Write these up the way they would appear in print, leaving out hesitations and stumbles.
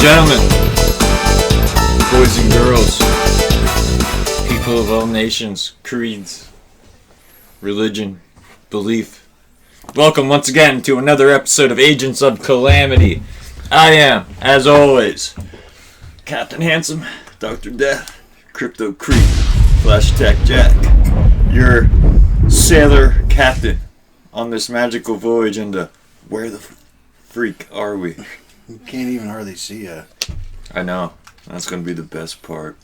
and gentlemen, boys and girls, people of all nations, creeds, religion, belief, welcome once again to another episode of Agents of Calamity. I am, as always, Captain Handsome, Dr. Death, Crypto Creep, Flash Tech Jack, your sailor captain on this magical voyage into where the freak are we? You can't even hardly see you. I know. That's going to be the best part.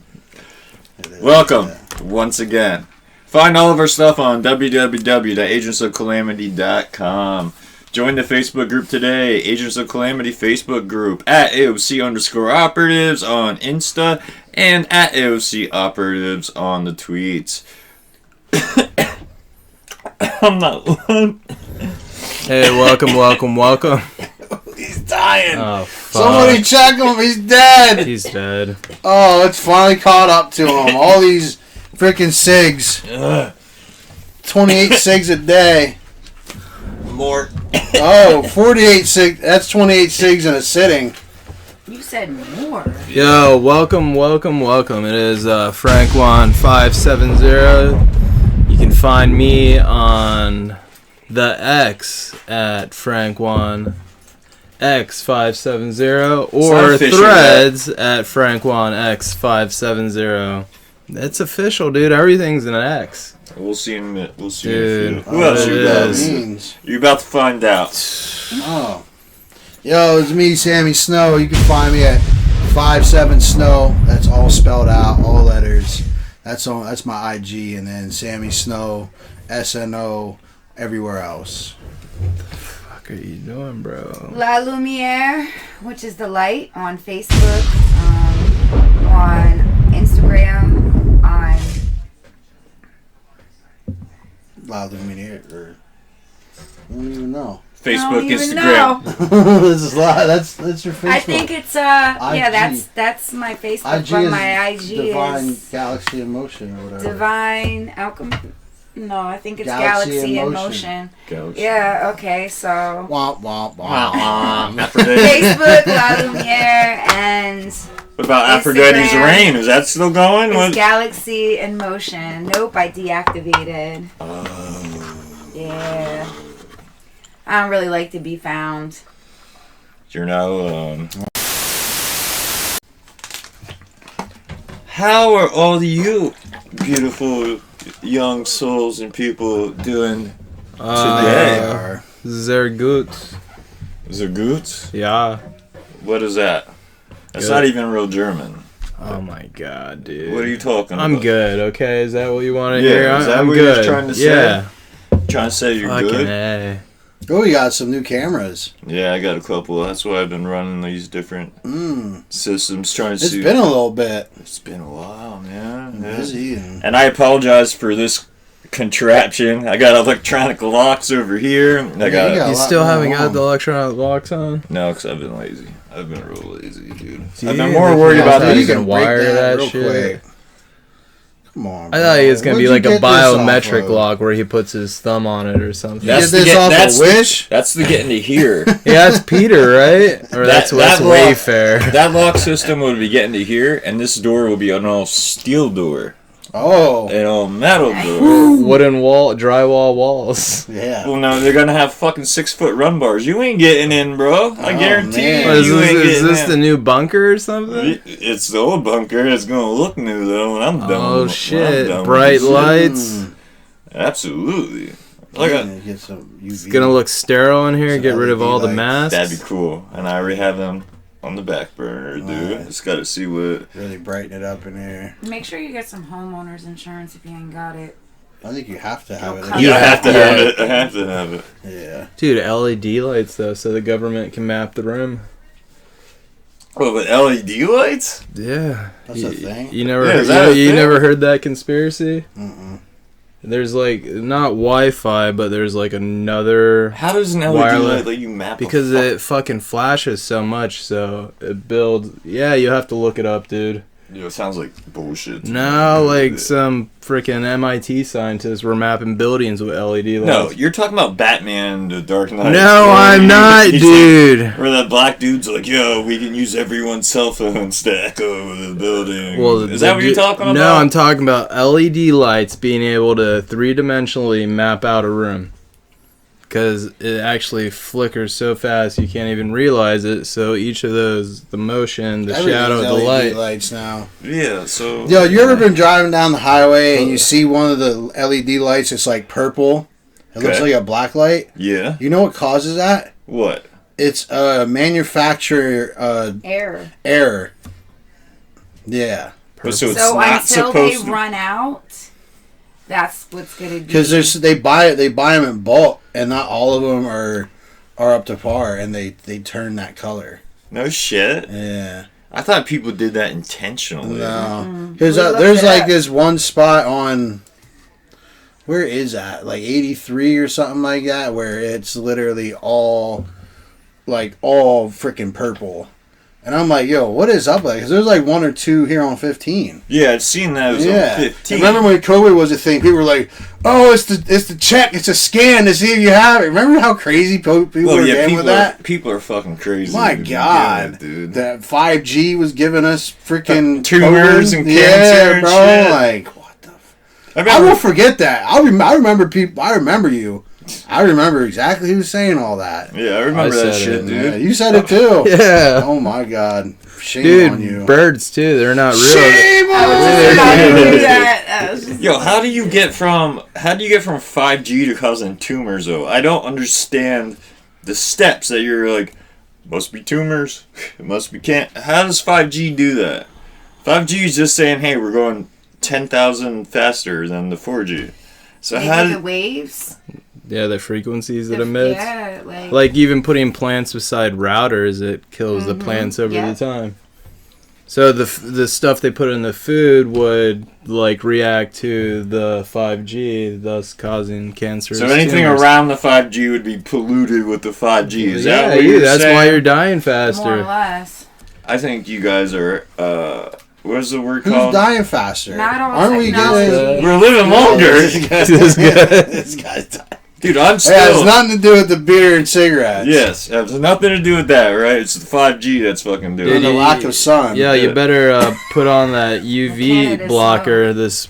Welcome once again. Find all of our stuff on www.agentsofcalamity.com. Join the Facebook group today, Agents of Calamity Facebook group, at AOC_operatives on Insta, and at AOC operatives on the tweets. I'm not. Hey, welcome. He's dying. Oh, fuck. Somebody check him. He's dead. He's dead. Oh, it's finally caught up to him. All these freaking cigs. 28 cigs a day. More. Oh, 48 cigs. That's 28 cigs in a sitting. You said more. Yo, welcome. It is Frank Juan 570. You can find me on the X at Frank Juan X570 or Threads at Frank Juan X570. It's official, dude. Everything's an X. We'll see in a minute. We'll see Dude, in a few. Who else you means. You're about to find out. Oh. Yo, it's me, Sammy Snow. You can find me at 57Snow. That's all spelled out, all letters. That's my IG, and then Sammy Snow, SNO, everywhere else. What are you doing, bro? La Lumiere, which is the light, on Facebook, on Instagram, on La Lumiere, or I don't even know. Facebook, I don't even Instagram. This is that's your Facebook. I think it's that's my Facebook, IG but is my IG Divine is Galaxy in Motion or whatever. Divine Alchemy. No, I think it's Galaxy Galaxy in in Motion. Motion. Yeah. Okay. So Womp womp womp. Aphrodite. Facebook, La Lumiere, and What about Aphrodite's Instagram. Reign? Is that still going? it's What? Galaxy in Motion. Nope, I deactivated. Yeah. I don't really like to be found. You're not alone. How are all you beautiful young souls and people doing today? Sehr gut. Zergoots? Yeah. What is that? That's Good. not even real German. Oh my god, dude. What are you talking about? I'm good, okay? Is that what you want to Yeah, hear? is that I'm what you're good. trying to say? Yeah. Trying to say you're Fucking good? A. Oh, you got some new cameras. Yeah, I got a couple. That's why I've been running these different systems, trying to It's see. been a little bit. It's been a while, man. I'm Yeah. busy and And I apologize for this contraption. I got electronic locks over here. I got you got- You a lot still going haven't got on. the electronic locks on? no, because I've been lazy. I've been real lazy, dude. Dude, I've been more worried I about thought these. you can break wire that real shit. quick. Come on, I thought he was gonna be like a biometric lock. lock where he puts his thumb on it or something. Get this off a Wish? That's the getting to here. Yeah, that's Peter, right? Or that's that Wayfair. That lock system would be getting to here, and this door will be an all steel door, Oh, an all metal door. Wooden drywall walls. yeah. Well, no, they're gonna have fucking 6-foot run bars. You ain't getting in, bro. I Oh, guarantee man. you. What, is you ain't this getting the in. new bunker or something? It's the old bunker. It's gonna look new though when I'm done. Oh when I'm shit! done with Bright this shit. lights. Absolutely. Like Get some UV. It's gonna look sterile in here. Some Get rid of LED all the lights. masks. that'd be cool. And I already have them on the back burner, dude. Alright. Just gotta see what. Really brighten it up in here. Make sure you get some homeowners insurance if you ain't got it. I think you have to have it. cut You Yeah. have to have it. I have to have it. Yeah. Dude, LED lights though, so the government can map the room. Oh, but LED lights? Yeah, That's a thing? You never, Yeah, heard, is that a you thing? never heard that conspiracy? Mm-mm. There's like not Wi-Fi, but there's like another How does an LED Wireless. light let you map? because it fucking flashes so much. So it builds. Yeah, you have to look it up, dude. It sounds like bullshit. No, like some freaking MIT scientists were mapping buildings with LED lights. No, you're talking about Batman, The Dark Knight. No, I'm not, dude. Where the black dude's like, yo, we can use everyone's cell phones to echo the building. Well, is that what you're talking about? No, I'm talking about LED lights being able to three-dimensionally map out a room. Because it actually flickers so fast you can't even realize it. So each of those, the motion, the shadow, the light. Lights now. Yeah, so... Yo, you ever been driving down the highway and you see one of the LED lights that's like purple? It looks like a black light. Yeah. You know what causes that? What? It's a manufacturer error. Yeah. So it's So not until supposed they to... run out, that's what's gonna be. Because they buy them in bulk, and not all of them are up to par, and they turn that color. No shit. Yeah. I thought people did that intentionally. No. Because there's like this one spot on... Where is that? Like 83 or something like that, where it's literally all freaking purple. And I'm like, yo, what is up with that? Because there's like one or two here on 15. Yeah, I've seen those on 15. Remember when COVID was a thing? People were like, oh, it's the check. It's a scan to see if you have it. Remember how crazy people were getting with that? People are fucking crazy. My God. Dude. That 5G was giving us freaking tumors COVID. and cancer and bro. shit. Like, what the... I won't forget that. I remember people. I remember you. I remember exactly who was saying all that. Yeah, I remember that shit, dude. Yeah, you said it too. Yeah. Oh my God. Shame on you. Birds too. They're not real. Shame on you. Yo, how do you get from 5G to causing tumors though? I don't understand the steps that you're like, must be tumors. It must be can't. How does 5G do that? 5G is just saying, hey, we're going 10,000 faster than the 4G. So maybe how the waves? Yeah, the frequencies it emits. Yeah, like even putting plants beside routers, it kills the plants over the time. So the stuff they put in the food would like react to the 5G, thus causing cancer. So anything around the 5G would be polluted with the 5G. Is that what you're that's saying? why you're dying faster. More or less. I think you guys are. What's the word Who's called? dying faster? Not all Aren't we technology. getting... We're living longer. This guy's dying. Dude, I'm still... It has nothing to do with the beer and cigarettes. Yes, it has nothing to do with that, right? It's the 5G that's fucking doing it. And the lack of sun. Yeah, you better put on that UV Canada's blocker this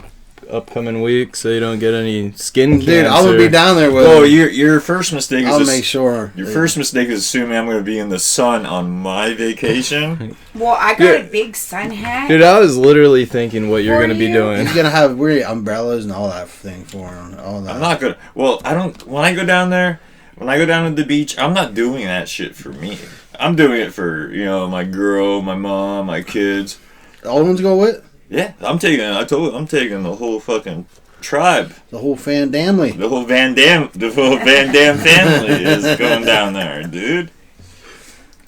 upcoming week so you don't get any skin cancer. Dude, I'm going to be down there with Oh, him. your first mistake is... I'll make sure. Your first mistake is assuming I'm going to be in the sun on my vacation. Well, I got a big sun hat. Dude, I was literally thinking what you're For going to be you? doing. He's going to have weird umbrellas and all that thing for him. All that. I'm not going to... Well, I don't... When I go down there, when I go down to the beach, I'm not doing that shit for me. I'm doing it for, my girl, my mom, my kids. All the ones go with? Yeah, I'm taking the whole fucking tribe. The whole fan family. The whole Van Dam family is going down there, dude.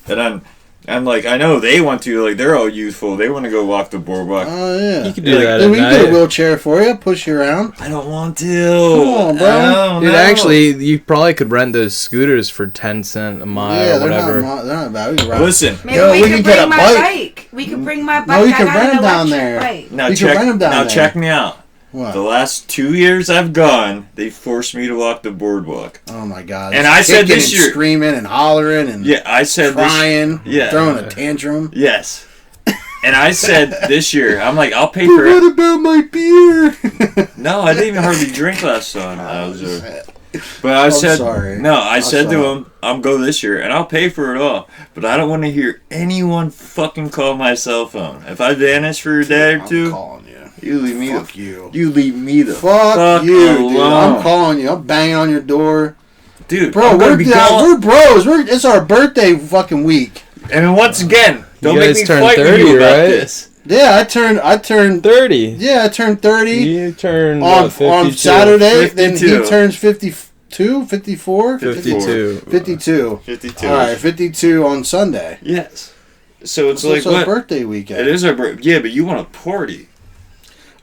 And I'm like, I know they want to, like, they're all youthful. They want to go walk the boardwalk. Oh, yeah. You can do that Dude, at we can night. get a wheelchair for you, push you around. I don't want to. Come on, bro. I don't Dude, know. actually, you probably could rent those scooters for 10 cents a mile Yeah, or they're whatever. not bad. We can ride. Listen, Maybe Yo, we we could can bring get a my bike. We could bring my bike. No, you can I got rent an them down electric there. bike. now You can rent 'em down there. check me out. What? The last 2 years I've gone, they forced me to walk the boardwalk. Oh, my God. And I said Kicking this and year- screaming and hollering and Yeah, I said crying. Yeah. Throwing a tantrum. Yes. And I said this year, I'm like, I'll pay for What it. about my beer? No, I didn't even hardly drink last time I was there. But I said, sorry. no, I said to sorry. him, I'll go this year and I'll pay for it all. But I don't want to hear anyone fucking call my cell phone. If I vanish for a day or I'm two, calling you. you leave me Fuck the you. You leave me the Fuck you, dude. alone. I'm calling you. I'm banging on your door. Dude, Bro, I'm gonna we're be gone. we're bros. It's our birthday fucking week. And once again, don't You make guys me turned fight with 30, you about right? this. Yeah, I turned 30. Yeah, I turned 30 You turned on 52. Saturday. Then he 52. turns 52, 54? 52. 52. 52. All right, 52 on Sunday. Yes. So it's So like it's our what? birthday weekend. It is our birthday. Yeah, but you want to party.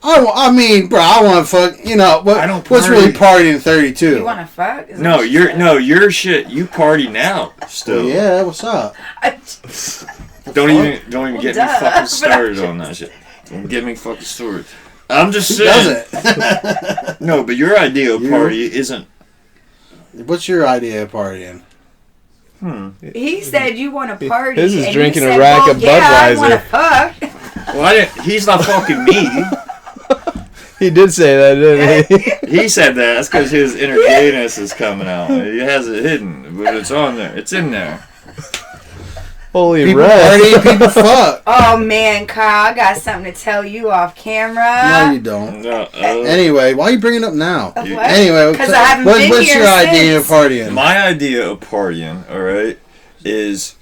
I mean, bro, I want to fuck. You know what? I don't What's party. really partying 32? You want to fuck? Is that No, what you're said? no, your shit. You party now still. Yeah, what's up? Don't even get me Duh. fucking started on that shit. Don't get me fucking started. I'm just Who saying. does it? No, but your idea of party isn't. What's your idea of partying? He said you want to party. His is and drinking you a said, rack well, of yeah, I want to Budweiser. fuck. Well, he's not fucking me. He did say that, didn't he? He said that. That's because his inner gayness is coming out. He has it hidden, but it's on there. It's in there. Holy People red. party, people fuck. Oh man, Kyle, I got something to tell you off camera. No, you don't. No, Anyway, why are you bringing it up now? What? Anyway, 'Cause I haven't been what's here your idea of since. partying? my idea of partying, all right, is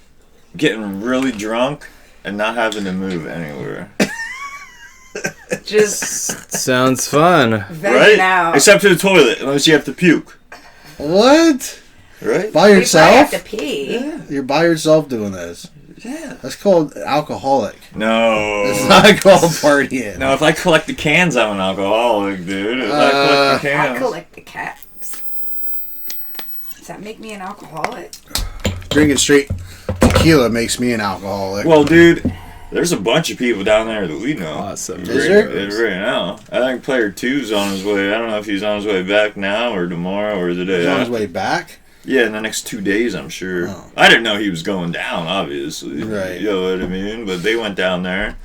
getting really drunk and not having to move anywhere. Just Sounds fun. venting out. Except to the toilet, unless you have to puke. What? Right? By We probably yourself? have to pee. You're by yourself doing this. Yeah. That's called alcoholic. No. It's not called partying. No, if I collect the cans, I'm an alcoholic, dude. If I collect the I cans. collect the caps. Does that make me an alcoholic? Drinking straight tequila makes me an alcoholic. Well, dude, there's a bunch of people down there that we know. Awesome. Is there? Right now. I think player 2's on his way. I don't know if he's on his way back now or tomorrow or the day He's on his after. way back. Yeah, in the next 2 days, I'm sure. Oh. I didn't know he was going down, obviously. Right. You know what I mean? But they went down there.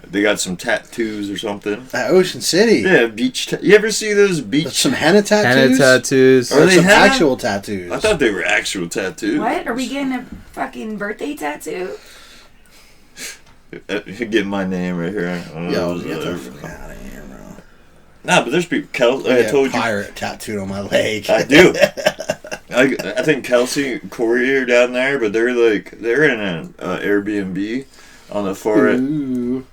They got some tattoos or something. At Ocean City. Yeah, beach. You ever see those beach? That's some henna tattoos. Henna tattoos. Are Or they some henna? actual tattoos. I thought they were actual tattoos. What? Are we getting a fucking birthday tattoo? Get my name right here. I don't Yo, know get the what's fuck out of here, bro. Nah, but there's people. I I got told you. pirate tattooed on my leg. I do. I think Kelsey and Corey are down there, but they're in an Airbnb on the far end. Ooh.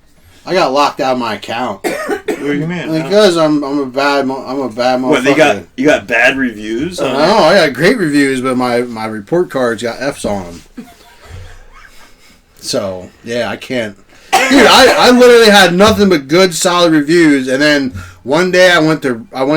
I got locked out of my account What do you mean? because I'm a bad motherfucker. What you got bad reviews? No, On I got great reviews, but my report cards got F's on them. So yeah, I can't. Dude, I literally had nothing but good, solid reviews, and then one day I went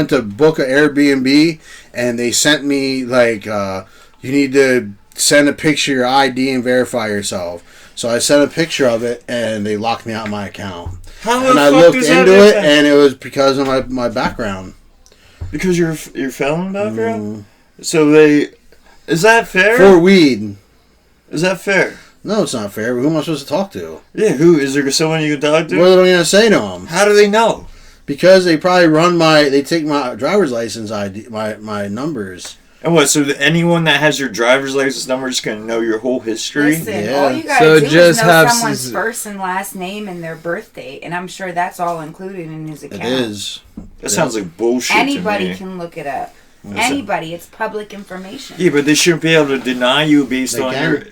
to book an Airbnb, and they sent me like, you need to send a picture of your ID and verify yourself. So I sent a picture of it, and they locked me out of my account. How the And I fuck looked does that into it, happen? and it was because of my background. Because you're felon background. Mm. So is that fair? For weed. Is that fair? No, it's not fair. Who am I supposed to talk to? Yeah. Who is there? Someone you can talk to? What am I going to say to them? How do they know? Because they probably they take my driver's license ID, my numbers. And what? So anyone that has your driver's license number is gonna know your whole history? Listen, Yeah. all you gotta So do just is know have someone's first and last name and their birth date, and I'm sure that's all included in his account. It is. That sounds like bullshit Anybody to me. can look it up. Listen. Anybody, it's public information. Yeah, but they shouldn't be able to deny you based They on can.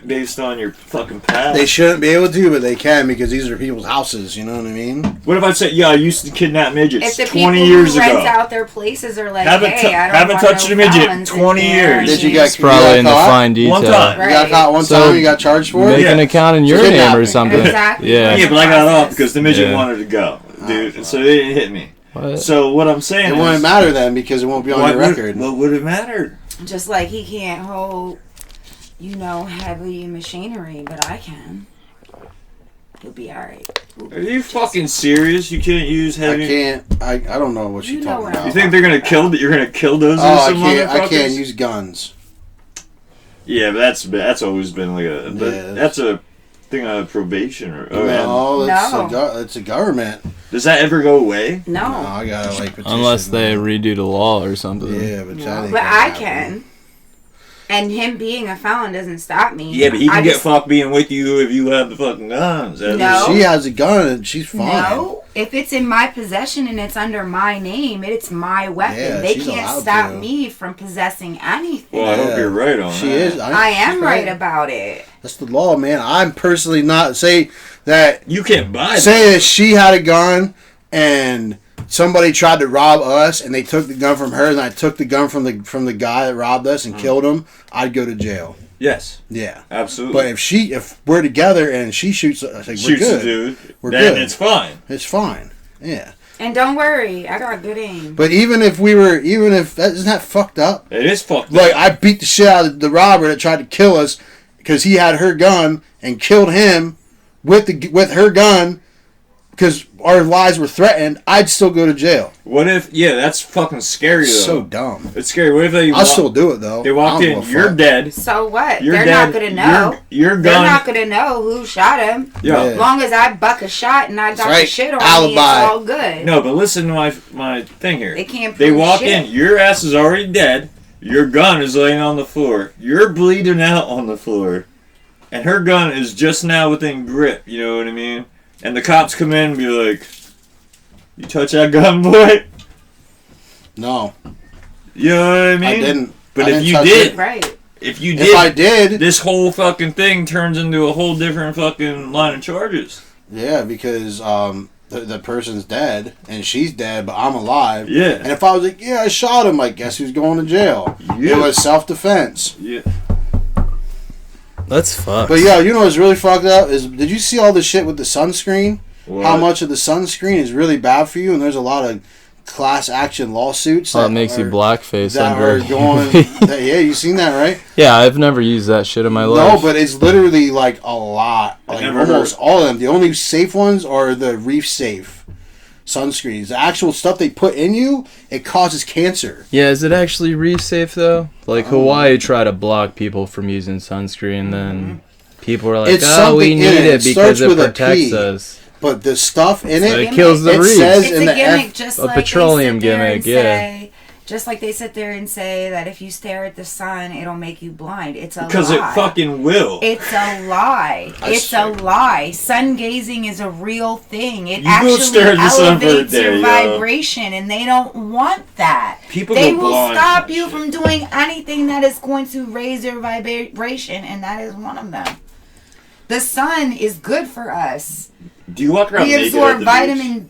based on your fucking past. They shouldn't be able to, but they can because these are people's houses. You know what I mean? What if I said, yeah, I used to kidnap midgets If the 20 people years who rent ago? out their places are like, Haven't hey, I don't haven't want touched no a midget felons in 20 here. years. Did you It's get probably in the caught? fine detail. One time. You got caught one So- time. You got charged for Make it. Yeah. an account in your name or Kidnapping. something. Exactly. Yeah. Yeah, but I got off Process. because the midget Yeah. wanted to go, dude. Oh, So they didn't hit me. What? So what I'm saying It is, wouldn't matter then because it won't be on your record. What would it matter? Just like he can't hold, heavy machinery, but I can. He'll be alright. Are you fucking serious? You can't use I heavy. can't. I don't know what You you're know talking what about. I'm You think they're gonna kill? You're gonna kill those? Oh, I innocent can't. I motherfuckers? can't use guns. Yeah, but that's always been like a. Yeah. That's a thing of probation or. No, No. it's a government. Does that ever go away? No, No. I gotta like petition. Unless they them. redo the law or something. Yeah, but No, think but that I happened. can. And him being a felon doesn't stop me. Yeah, but he I can get just- fucked being with you if you have the fucking guns. No. She has a gun and she's fine. No, if it's in my possession and it's under my name, it's my weapon. Yeah, they she's can't allowed stop to. me from possessing anything. Well, I hope you're right on She that. is. I am she's right about it. That's the law, man. I'm personally not say that. You can't buy Say that she had a gun and somebody tried to rob us and they took the gun from her and I took the gun from the guy that robbed us and killed him. I'd go to jail. Yes, Yeah. absolutely. But if we're together and she shoots, I think we're Shoots the good. dude, We're then good. it's fine. It's fine. Yeah. And don't worry, I got good aim. But even if that isn't that fucked up? It is fucked Like up. I beat the shit out of the robber that tried to kill us because he had her gun and killed him with her gun, because our lives were threatened, I'd still go to jail. What if? Yeah, that's fucking scary though. So dumb. It's scary. What if they? I'll still do it though. They walked in. You're dead. So what? You're They're dead. not gonna know. You're They're gone. not gonna know who shot him. Yeah. As long as I buck a shot and I got right. the shit on Alibi. me, it's all good. No, but listen to my thing here. They can't They prove walk shit. in. Your ass is already dead. Your gun is laying on the floor. You're bleeding out on the floor, and her gun is just now within grip. You know what I mean? And the cops come in and be like, "You touch that gun, boy." No, You know what I mean? I didn't. But I if didn't you touch did, it. Right. if you If I did, did, this whole fucking thing turns into a whole different fucking line of charges. yeah, because the person's dead and she's dead, but I'm alive. Yeah. And if I was like, yeah, I shot him, like, guess who's going to jail? Yeah. It was self-defense. Yeah. That's fucked. But yeah, you know what's really fucked up is, did you see all the shit with the sunscreen? What? How much of the sunscreen is really bad for you? And there's a lot of class action lawsuits. Oh, it makes you blackface that under. are going. Yeah, you seen that, right? Yeah, I've never used that shit in my life. No, but it's literally like a lot. I Like never almost heard. all of them. The only safe ones are the reef safe sunscreens. The actual stuff they put in you, it causes cancer. Yeah, is it actually reef safe though? Like Hawaii tried to block people from using sunscreen, then people were like, It's "Oh, we something need in it. it It because starts it with a protects P. us." But the stuff in So it, it kills the it reef. says It's in a the gimmick, just a like petroleum they sit there gimmick, and yeah. say, just like they sit there and say that if you stare at the sun, it'll make you blind. It's a Because lie. it fucking will. It's a lie. That's It's a true. lie. Sun gazing is a real thing. It You go actually stare at the sun for a elevates day, your yo. vibration, and they don't want that. People They go will blind stop from you shit. from doing anything that is going to raise your vibration, and that is one of them. The sun is good for us. Do you walk around We naked absorb at the vitamin.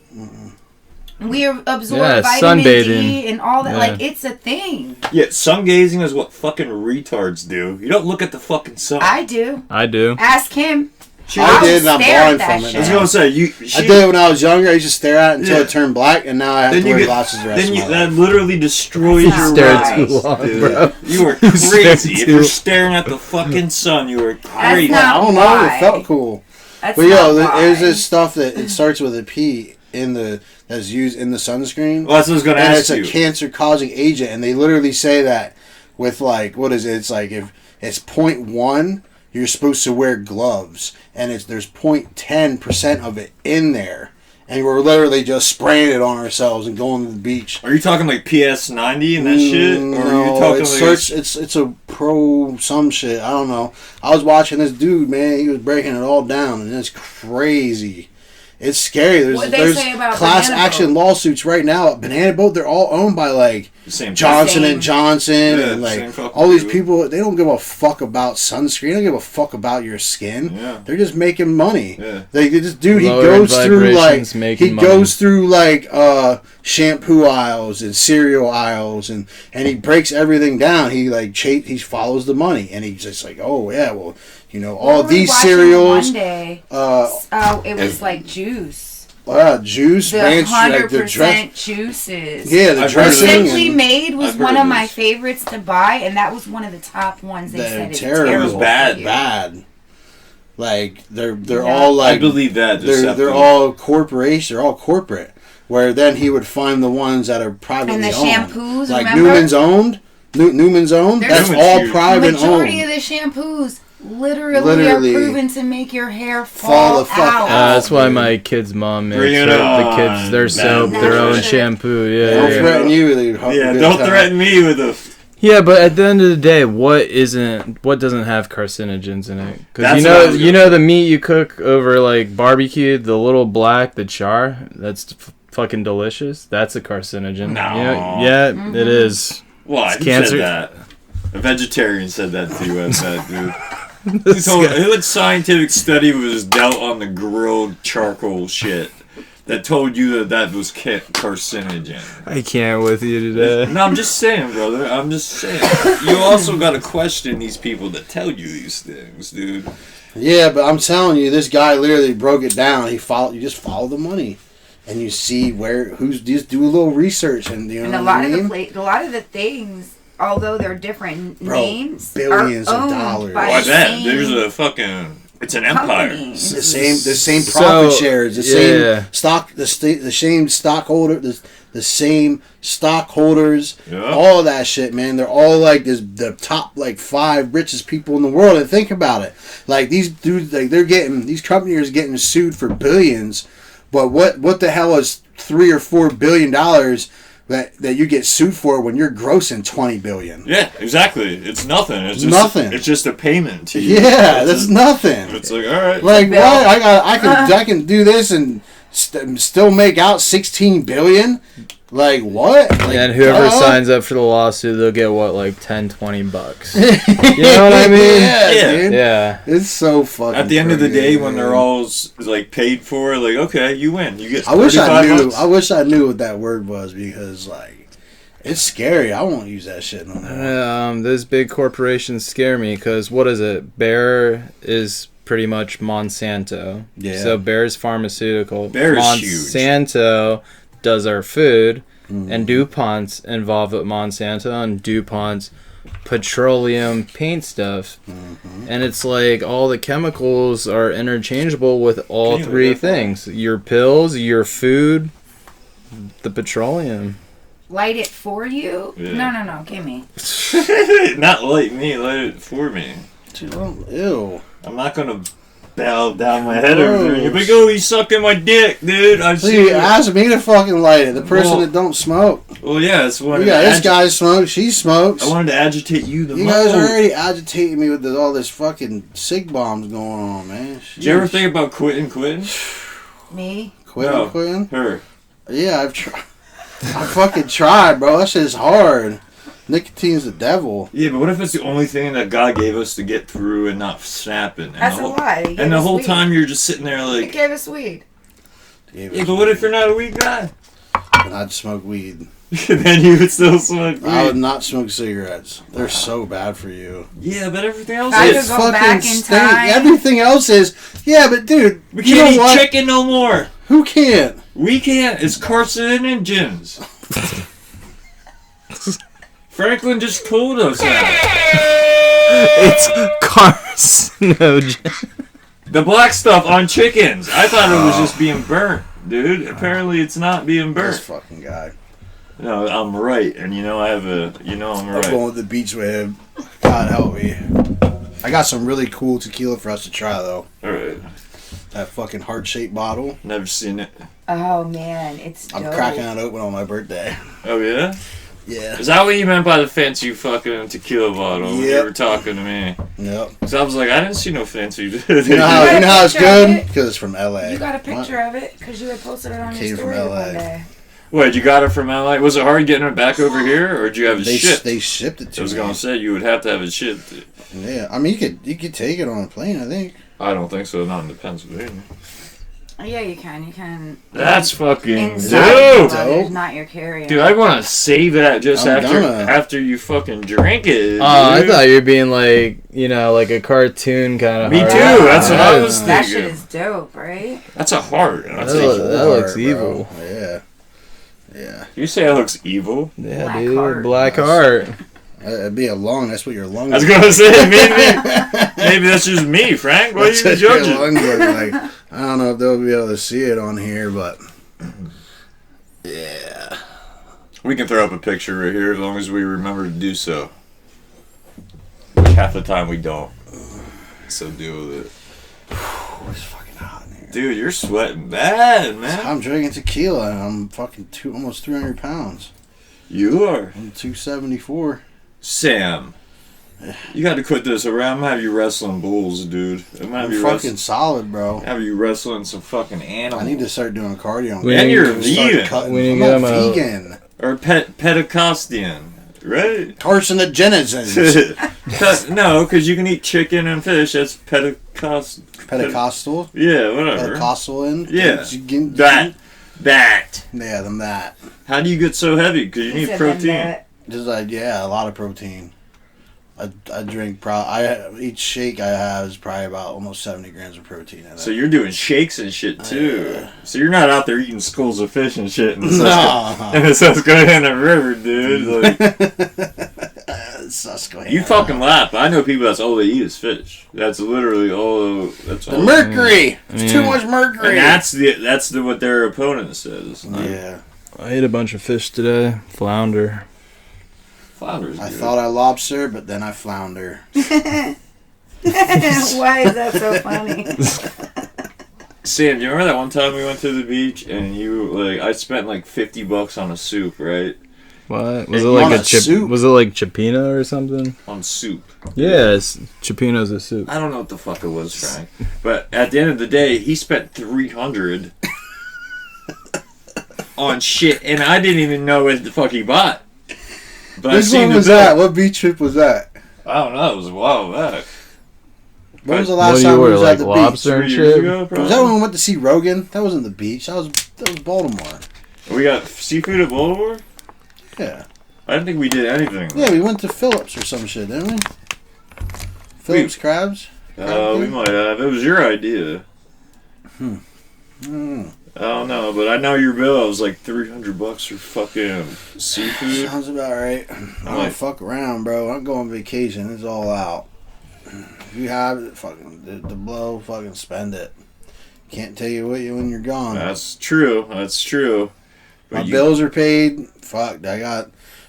We absorb Yeah, vitamin D sunbathing. and all that. Yeah. Like, it's a thing. beach? Yeah, sun gazing is what fucking retards do. You don't look at the fucking sun. I do. I do. Ask him. I did, and will I'm stare at blind that from it. I was shit. gonna say I did it when I was younger. I used to stare at it until Yeah. it turned black, and now I have Then to you wear get glasses the rest then of you my that life. literally destroys That's your not Stare right. too long, dude. bro. You are Stare crazy. If too- you're staring at the fucking sun, you are crazy. not- I don't know. Why? It felt cool. That's But yo, not there's why. this stuff that it starts with a P in the that's used in the sunscreen, Well, that's what I was gonna and ask it's a you. cancer-causing agent. And they literally say that with like, what is it? It's like if it's 0.1, you're supposed to wear gloves, and there's 0.10% of it in there, and we're literally just spraying it on ourselves and going to the beach. Are you talking like PS90 and that shit, or are you No, talking it's, like? it's a pro some shit. I don't know. I was watching this dude, man. He was breaking it all down, and it's crazy. It's scary. What'd they There's say about class Banana action Boat? lawsuits right now. Banana Boat, they're all owned by like The same Johnson Same. and Johnson, Yeah, and like same fucking all these people. people. They don't give a fuck about sunscreen. They don't give a fuck about your skin. Yeah. They're just making money. Yeah. Like this dude, he Lowering goes through like vibrations, making he money. goes through like shampoo aisles and cereal aisles, and he breaks everything down. He like he follows the money, and he's just like, oh yeah, well, you know, all What were we these watching cereals, One day, it was like juice. juice, The ranch, like the 100% dress. juices. Yeah, the I've heard of dressing. those. Simply and Made was I've heard one of of my this. favorites to buy, and that was one of the top ones. They They're said it's terrible. terrible. It was bad, for you. bad. Like they're Yeah. all like I believe that. they're all corporation. They're all corporate. Where then he would find the ones that are privately And the owned. shampoos, like remember? Newman's owned. Newman's owned. There's- That's Newman's all huge. private Majority owned. of the shampoos literally Literally are proven to make your hair fall fall, the fuck out. out. That's why dude. my kid's mom makes Bring it the on, kids their soap, man. their own Bullshit. shampoo. Don't Yeah, yeah. threaten you. They Yeah, don't threaten me with a. Yeah, but at the end of the day, what doesn't have carcinogens in it? Because That's what I was you gonna know say. the meat you cook over like barbecue, the little black, the char, that's fucking delicious. That's a carcinogen. No. Yeah, Mm-hmm. it is. Why? It's Who cancer. said that? A vegetarian said that to you, I bet, dude. He This told guy- what scientific study was dealt on the grilled charcoal shit that told you that was carcinogen? I can't with you today. No, I'm just saying, brother. I'm just saying. You also got to question these people that tell you these things, dude. Yeah, but I'm telling you, this guy literally broke it down. You just follow the money, and you see who's just do a little research, and you know And a what lot I of mean? a lot of the things, although they're different Bro, names, billions are of owned dollars. by Why the that? same- There's a fucking It's an empire. companies. The same So, profit shares, the yeah. same stock, the same stockholder, the same stockholders, Yeah. all of that shit, man. They're all like the top like 5 richest people in the world. And think about it, like these dudes, like these companies are getting sued for billions, but what the hell is $3 or $4 billion that you get sued for when you're grossing $20 billion? Yeah, exactly. It's nothing. It's just Nothing. It's just a payment to you. Yeah, It's that's just- nothing. It's like, all right. Like Bill. what? I can do this and still make out $16 billion. Like what? Like, And whoever duh. signs up for the lawsuit, they'll get what, like $10-20. You know what I mean? Yeah, Yeah. dude. Yeah. It's so fucking. At the end of the crazy, day, when man. they're all like paid for, like, okay, you win. You get. I wish I 35 knew. bucks. I wish I knew what that word was because like, it's scary. I won't use that shit no more. Those big corporations scare me because what is it? Bayer is pretty much Monsanto. Yeah. So Bayer's pharmaceutical. Bayer is huge. Monsanto does our food, Mm-hmm. and DuPont's involved with Monsanto, and DuPont's petroleum paint stuff. Mm-hmm. And it's like all the chemicals are interchangeable with all Can you three live that far? things: your pills, your food, the petroleum. Light it for you? Yeah. No, give me. Not like me, let it for me. Dude, ew. I'm not gonna bow down my head over there. You're Gross. like, oh, he's sucking my dick, dude. I've So seen you it. asked me to fucking light it. The person Well, that don't smoke. Well, yeah, it's one. Yeah, this guy smokes. She smokes. I wanted to agitate you the You most. guys are already agitating me with all this fucking sig bombs going on, man. Did you ever think about quitting? Me? No. Quitting? Her. Yeah, I've tried. I fucking tried, bro. That shit is hard. Nicotine's the devil. Yeah, but what if it's the only thing that God gave us to get through and not snapping? And That's the a whole, lie. He gave And the us whole weed. time you're just sitting there He like, gave us weed. yeah, but what if you're not a weed guy? And I'd smoke weed. Then you would still smoke weed. I would not smoke cigarettes. They're so bad for you. Yeah, but everything else I is. could go back in time. Everything else is. Yeah, but dude, We you can't know eat what? chicken no more. Who can't? We can't. It's carcinogens. Franklin just told us that. It's carcinogen. The black stuff on chickens. I thought it was just being burnt, dude. Apparently it's not being This burnt. fucking guy. No, I'm right. And I'm I'm right. going to the beach with him. God help me. I got some really cool tequila for us to try though. Alright. That fucking heart-shaped bottle. Never seen it. Oh, man. It's dope. I'm cracking it open on my birthday. Oh, yeah? Yeah. Is that what you meant by the fancy fucking tequila bottle when you Yep. were talking to me? Yep. Because I was like, I didn't see no fancy. You know got how, a it's picture of good? it? Because it's from LA. You got a picture of it because you had posted it on Came your from story LA. one day. What, you got it from LA? Was it hard getting it back over here, or did you have it They shipped? they shipped it to I was me. gonna say you would have to have it shipped. Yeah, I mean you could take it on a plane. I think. I don't think so. Not in Pennsylvania. Oh, yeah, you can. You can. That's fucking Inside dope, the luggage, not your carry-on. dude. I want to save that just I'm gonna. after you fucking drink it. I dude. thought you were being like, like a cartoon kind of. Me too. heart. That's what I was That thinking. shit is dope, right? That's a heart. That's That a, looks- that looks Hard, evil. bro. Yeah. Yeah. you say it looks evil? Yeah, Black dude. heart. Black heart. It'd be a lung. That's what your lung. I was gonna say maybe that's just me, Frank. What are That's you what your judging? lungs look like. I don't know if they'll be able to see it on here, but yeah. We can throw up a picture right here as long as we remember to do so. Which half the time we don't. So deal with it. It's fucking hot in here. Dude, you're sweating bad, man. I'm drinking tequila and I'm fucking almost 300 pounds. You are. I'm 274. Sam. You got to quit this or I'm gonna have you wrestling bulls, dude. I'm gonna have I'm you fucking solid, bro. have you wrestling some fucking animals. I need to start doing cardio. We And need you're to vegan. We need I'm to not get him a- vegan. Or Petacostian, right? Carcinogenesis. No, because you can eat chicken and fish. That's Pentecostal. Yeah, whatever. Pentecostal in. Yeah. That. That. Yeah, them that. How do you get so heavy? Because you He need said protein. that. Just like a lot of protein. I drink each shake I have is probably about almost 70 grams of protein in it. So you're doing shakes and shit too. Yeah. So you're not out there eating schools of fish and shit in the No. Susquehanna River, dude. Like, Susquehanna. You fucking laugh. I know people that's all they eat is fish. That's literally all. That's The all. mercury. It's too much mercury. And that's what their opponent says. Yeah. I ate a bunch of fish today. Flounder. Flounder's I good. thought I lobster, but then I flounder. Why is that so funny? Sam, do you remember that one time we went to the beach and I spent like $50 on a soup, right? What was And it like on a soup? Was it like chipina or something? On soup. Yes, chipina's a soup. I don't know what the fuck it was, Frank. But at the end of the day, he spent $300 on shit, and I didn't even know what the fuck he bought. But Which one was that? What beach trip was that? I don't know. It was a while back. When was the What last do time you we order, was like at the lobster and beach? 3 years shit? ago, Was probably. that when we went to see Rogan? That wasn't the beach. That was Baltimore. We got seafood at Baltimore? Yeah. I didn't think we did anything. Yeah, we went to Phillips or some shit, didn't we? Phillips Crabs? We might have. It was your idea. Mm. I don't know, but I know your bill. It was like $300 for fucking seafood. Sounds about right. I don't fuck around, bro. I'm going on vacation. It's all out. If you have it, fucking the blow, fucking spend it. Can't tell you what you when you're gone. That's true. That's true. My But bills are paid. Fuck, I got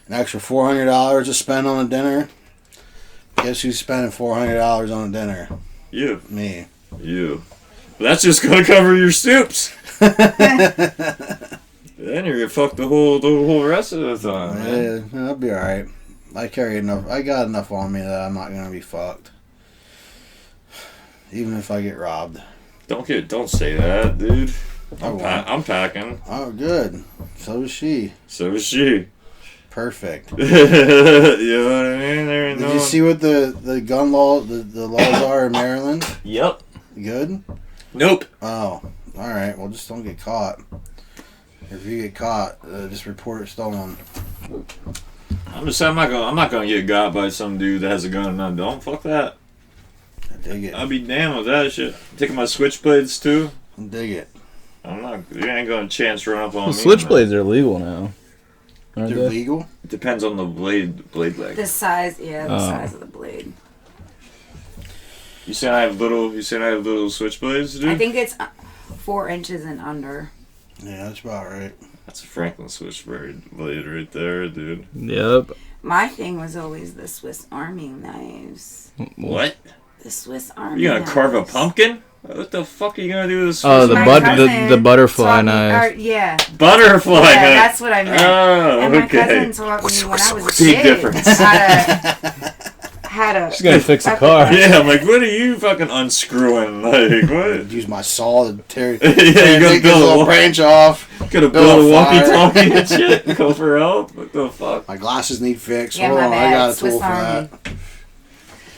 an extra $400 to spend on a dinner. Guess who's spending $400 on a dinner? You. Me. You. But that's just gonna cover your soups. Then you're gonna fuck the whole rest of the time, man. Yeah, I'll be alright. I carry enough. I got enough on me that I'm not gonna be fucked. Even if I get robbed. Don't say that, dude. I won't. I'm packing. Oh, good. So is she. So is she. Perfect. You know what I mean? Did you see what the gun law, the laws are in Maryland? Yep. Good? Nope. Oh, alright. Well, just don't get caught. If you get caught, just report it stolen. I'm not gonna get got by some dude that has a gun and I don't. Fuck that. I dig it. I'll be damned with that shit. Taking my switchblades too. Dig it. I'm not. You ain't gonna chance run up on Well, me. switchblades are legal now. Aren't They're they? legal? Man. It depends on the blade length. The size, the Oh. size of the blade. You saying I have little switchblades, dude? I think it's 4 inches and under. Yeah, that's about right. That's a Franklin switchblade right there, dude. Yep. My thing was always the Swiss Army knives. What? The Swiss Army. You gonna knives. carve a pumpkin? What the fuck are you gonna do with a Oh, Swiss My cousin the butterfly taught me- knife. yeah. butterfly Yeah, knife? that's what I meant. Oh, And my okay. cousin taught me when I was a Big kid difference. how to She's gonna fix a fucking- car. Yeah, I'm like, what are you fucking unscrewing? Like, what? Use my saw to tear, Yeah, you take gotta this build little a branch off. Gonna build build a a fire. walkie-talkie and shit and go for help? What the fuck? My glasses need fixed. Yeah, Hold my on, I bad. got a Swiss tool for Army. that.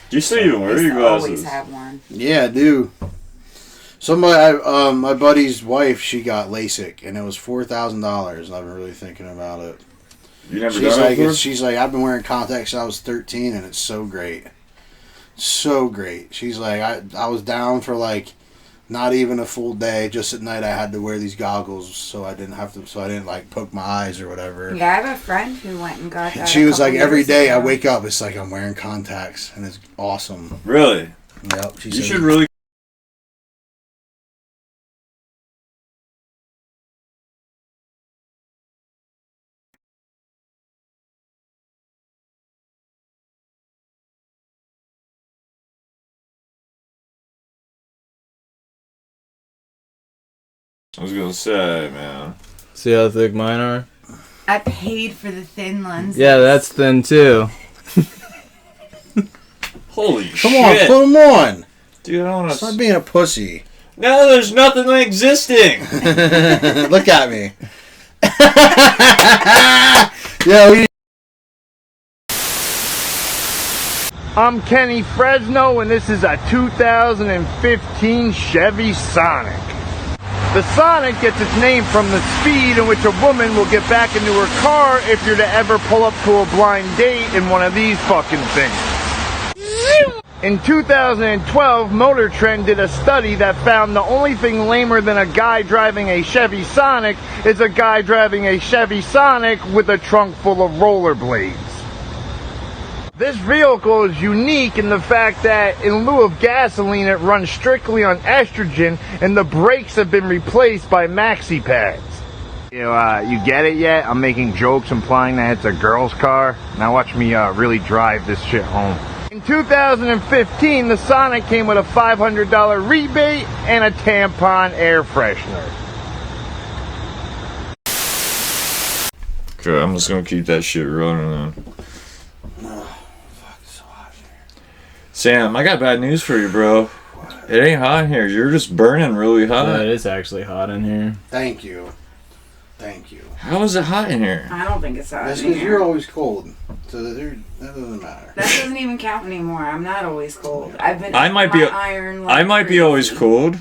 Do you still even I wear used your to always glasses? have one. Yeah, I do. Somebody, my buddy's wife, she got LASIK, and it was $4,000. I've been really thinking about it. You never She's done like, it before? she's like, I've been wearing contacts since I was 13, and it's so great, so great. She's like, I was down for like not even a full day. Just at night, I had to wear these goggles so I didn't like poke my eyes or whatever. Yeah, I have a friend who went and got that. And she a was like, couple every years day I ago. wake up, it's like I'm wearing contacts, and it's awesome. Really? Yep. She You said, should really. I was gonna say, man. See how thick mine are? I paid for the thin lenses. Yeah, that's thin too. Holy Come shit. on, put them on. Dude, I don't wanna. Stop being a pussy. No, there's nothing existing. Look at me. Yo, I'm Kenny Fresno, and this is a 2015 Chevy Sonic. The Sonic gets its name from the speed in which a woman will get back into her car if you're to ever pull up to a blind date in one of these fucking things. In 2012, Motor Trend did a study that found the only thing lamer than a guy driving a Chevy Sonic is a guy driving a Chevy Sonic with a trunk full of rollerblades. This vehicle is unique in the fact that in lieu of gasoline, it runs strictly on estrogen, and the brakes have been replaced by maxi pads. You get it yet? I'm making jokes implying that it's a girl's car. Now watch me really drive this shit home. In 2015, the Sonic came with a $500 rebate and a tampon air freshener. Okay, I'm just gonna keep that shit running then. Sam, I got bad news for you, bro. It ain't hot in here. You're just burning really hot. Yeah, it is actually hot in here. Thank you. Thank you. How is it hot in here? I don't think it's hot. That's in because here. you're always cold. So that doesn't matter. That doesn't even count anymore. I'm not always cold. I've been. I might be. Iron like I might be crazy. always cold,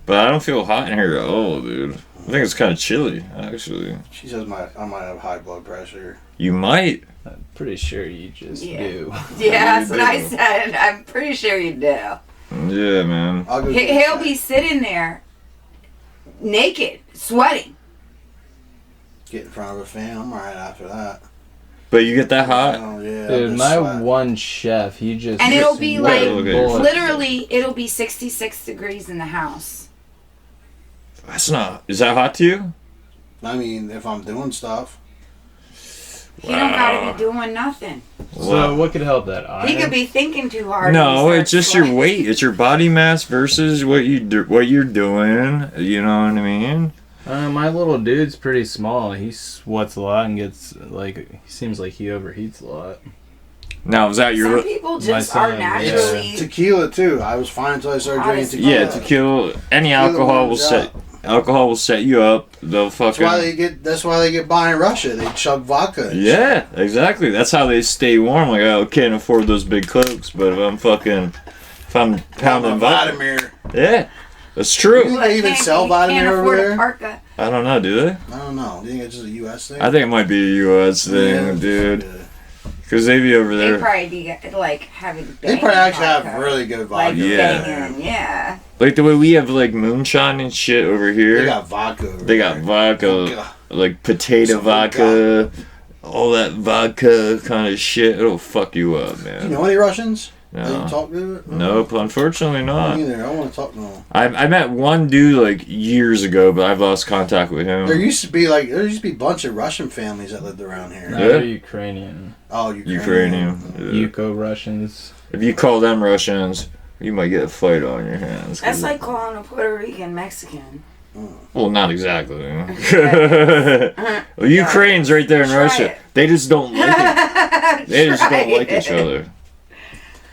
but I don't feel hot in here at all, dude. I think it's kind of chilly, actually. She says I might have high blood pressure. You might. I'm pretty sure you just do. Yeah, that's what I said. I'm pretty sure you do. Yeah, man. I'll go He'll be sitting there, naked, sweating. get in front of a fan. I'm alright after that. But you get that hot? Oh, yeah. Dude, my one chef, he just... And it'll be like, bullets. literally, it'll be 66 degrees in the house. That's not. Is that hot to you? I mean, if I'm doing stuff. He don't gotta be doing nothing. So what could help that? Iron? He could be thinking too hard. No, and he it's just your starts weight. It's your body mass versus what you're doing. You know what I mean? My little dude's pretty small. He sweats a lot and gets, like, he seems like he overheats a lot. Now, is that sweating. your... Some people My just son, are naturally. Tequila, too. I was fine until I started drinking tequila. Yeah, tequila. Any alcohol will set... Alcohol will set you up. They'll fucking... That's why they get by in Russia. They chug vodka. Yeah, exactly. That's how they stay warm. Like, I can't afford those big cokes, but if I'm pounding vodka... Vladimir. Yeah, that's true. Do they even sell Vladimir over there? Parka. I don't know, do they? I don't know. Do you think it's just a U.S. thing? I think it might be a U.S. thing, dude. Because they be over They there. probably be like having. They probably actually have really good vodka. Like Yeah. banging, yeah. Like the way we have, like, moonshine and shit over here. They got vodka over They got there. vodka, like potato Some vodka, all that vodka kind of shit. It'll fuck you up, man. Do you know any Russians? That you No. talk to? Nope, unfortunately Me not. neither. I want to talk to them. I met one dude like years ago, but I've lost contact with him. There used to be a bunch of Russian families that lived around here. No, Yeah. they're Ukrainian. Oh, Ukrainian. Yeah. Yuko-Russians. If you call them Russians, you might get a fight on your hands. That's like calling a Puerto Rican Mexican. Well, not exactly. Well, Ukraine's right there in Try Russia. it. They just don't like it. They just don't like each other.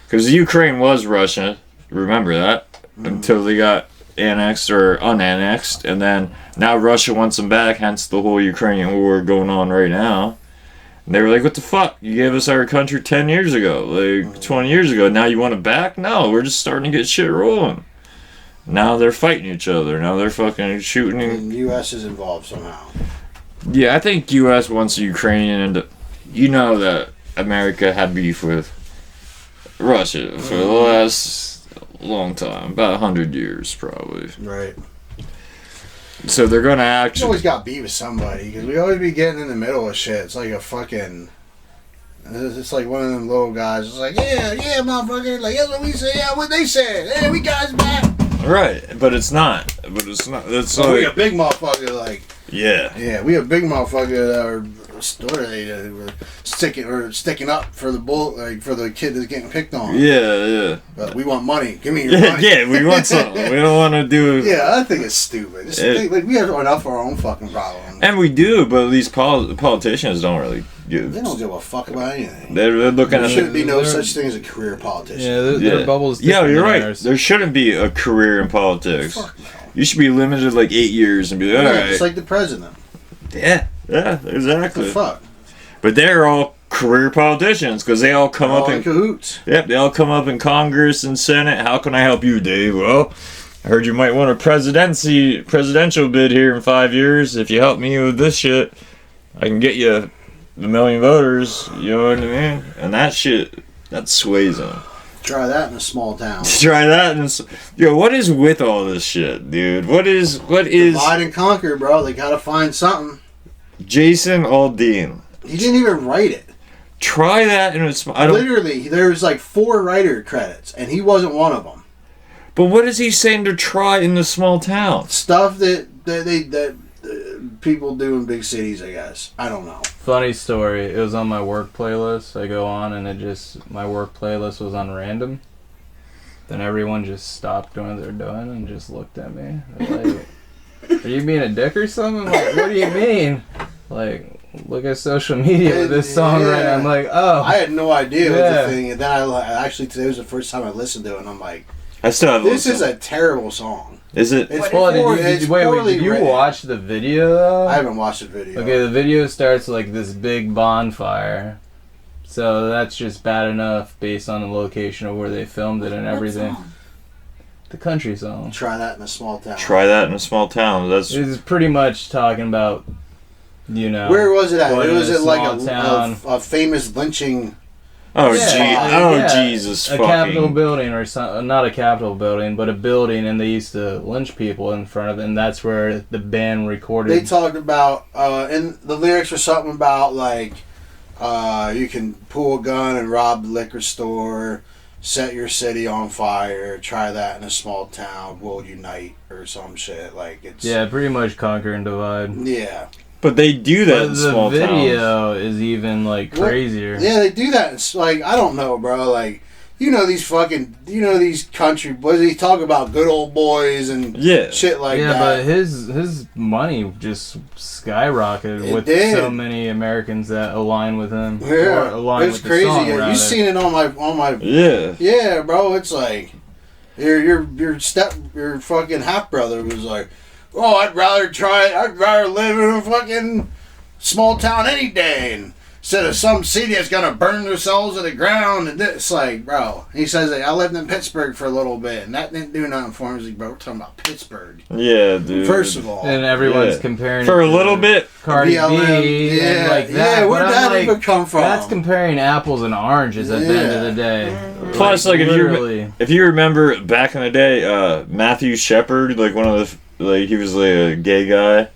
Because Ukraine was Russia, remember that? Until they got annexed or unannexed, and then now Russia wants them back, hence the whole Ukrainian war going on right now. And they were like, what the fuck? You gave us our country 10 years ago, like 20 years ago. Now you want it back? No, we're just starting to get shit rolling. Now they're fighting each other. Now they're fucking shooting. And the U.S. is involved somehow. Yeah, I think U.S. wants the Ukrainian, and you know that America had beef with Russia for the last long time, about 100 years probably. Right. So they're gonna You actually. always got beef with somebody because we always be getting in the middle of shit. It's like a fucking. It's like one of them little guys. It's like, yeah, motherfucker. Like, that's what we say. Yeah, what they said. Hey, we got his back. Right, but it's not. But it's not. It's So we a like, big motherfucker. Like, yeah. we a big motherfucker that are sticking up for the bull, like for the kid that's getting picked on. Yeah. But we want money. Give me your money. Yeah, we want something. We don't want to do. Yeah, I think it's stupid. Like we have enough of our own fucking problems. And we do, but these politicians don't really give. They don't give a fuck about anything. They're looking There at. shouldn't be no they're- such thing as a career politician. Yeah, their bubble's Yeah, different you're than right. ours. There shouldn't be a career in politics. Fuck no. You should be limited like 8 years and be like, all right. It's like the president. Yeah, What exactly. the fuck? But they're all career politicians because they all come up All in. in cahoots. Yep, they all come up in Congress and Senate. How can I help you, Dave? Well, I heard you might want a presidential bid here in 5 years. If you help me with this shit, I can get you the million voters. You know what I mean? And that shit, that sways them. Try that in a small town. Try that and yo, what is with all this shit, dude? What is Divide and conquer, bro. They gotta find something. Jason Aldean? He didn't even write it. Try that in a small... I don't... Literally, there's like 4 writer credits, and he wasn't one of them. But what is he saying to try in the small town? Stuff that people do in big cities, I guess. I don't know. Funny story. It was on my work playlist. I go on and my work playlist was on random. Then everyone just stopped doing what they're doing and just looked at me. They're like, are you being a dick or something? I'm like, what do you mean? Like, look at social media with this song right now. I'm like, oh. I had no idea what the thing. And then today was the first time I listened to it, and I'm like, I still have this is a terrible song. Is it? It's did you watch the video though? I haven't watched the video. Okay, the video starts like this big bonfire. So that's just bad enough based on the location of where they filmed it and everything. The country song. Try that in a small town. Try that in a small town. That's... It's pretty much talking about, Where was it at? It was at like a a famous lynching. Oh, yeah, Jesus a Capitol building or something. Not a Capitol building, but a building, and they used to lynch people in front of it, and that's where the band recorded. They talked about, and the lyrics were something about like, you can pull a gun and rob the liquor store, set your city on fire, try that in a small town, we'll unite, or some shit. Like, it's... Yeah, pretty much conquer and divide. Yeah. But they do that in small towns. The video is even, like, crazier. Yeah, they do that. It's like, I don't know, bro. Like, these country boys, they talk about good old boys and shit like that. Yeah, but his money just skyrocketed with so many Americans that align with him. Yeah, it's crazy. You've seen it on my. Yeah. Yeah, bro. It's like your fucking half brother was like, oh, I'd rather live in a fucking small town any day, and instead of some city that's gonna burn themselves to the ground. And it's like, bro, he says that I lived in Pittsburgh for a little bit, and that didn't do nothing for him. He's like, bro, we're talking about Pittsburgh. Yeah, dude. First of all, and everyone's comparing for a little bit. Cardi B, and like that. Yeah, where'd that even come from? That's comparing apples and oranges at the end of the day. Plus, like if you remember back in the day, Matthew Shepard, like one of the he was like a gay guy,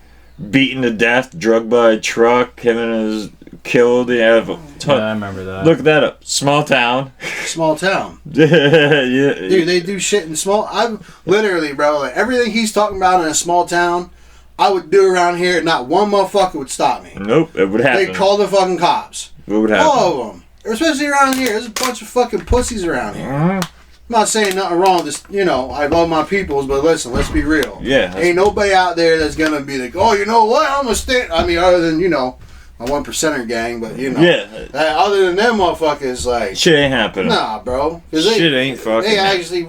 beaten to death, drugged by a truck. Him and his killed. Yeah, I remember that. Look that up. Small town. Small town. Yeah. Dude, they do shit in small. I'm literally, bro. Like, everything he's talking about in a small town, I would do around here. Not one motherfucker would stop me. Nope, it would happen. They'd call the fucking cops. What would happen? All of them. Especially around here. There's a bunch of fucking pussies around here. I'm not saying nothing wrong with this, I love my peoples, but listen, let's be real. Yeah. Ain't nobody out there that's gonna be like, oh, you know what, I'm gonna stand. I mean, other than, my 1%er gang, but, Yeah. other than them motherfuckers, like... Shit ain't happening. Nah, bro. Shit ain't fucking...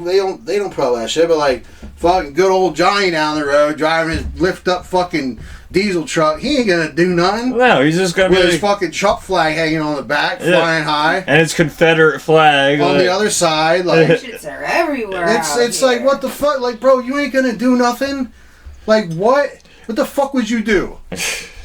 They don't put all that shit, but, like, fucking good old Johnny down the road driving his lift-up fucking diesel truck, he ain't gonna do nothing. No, he's just gonna with be his fucking Trump flag hanging on the back, flying high, and his Confederate flag on the other side. Like, shits are everywhere. It's like, what the fuck, like, bro, you ain't gonna do nothing. Like, what the fuck would you do?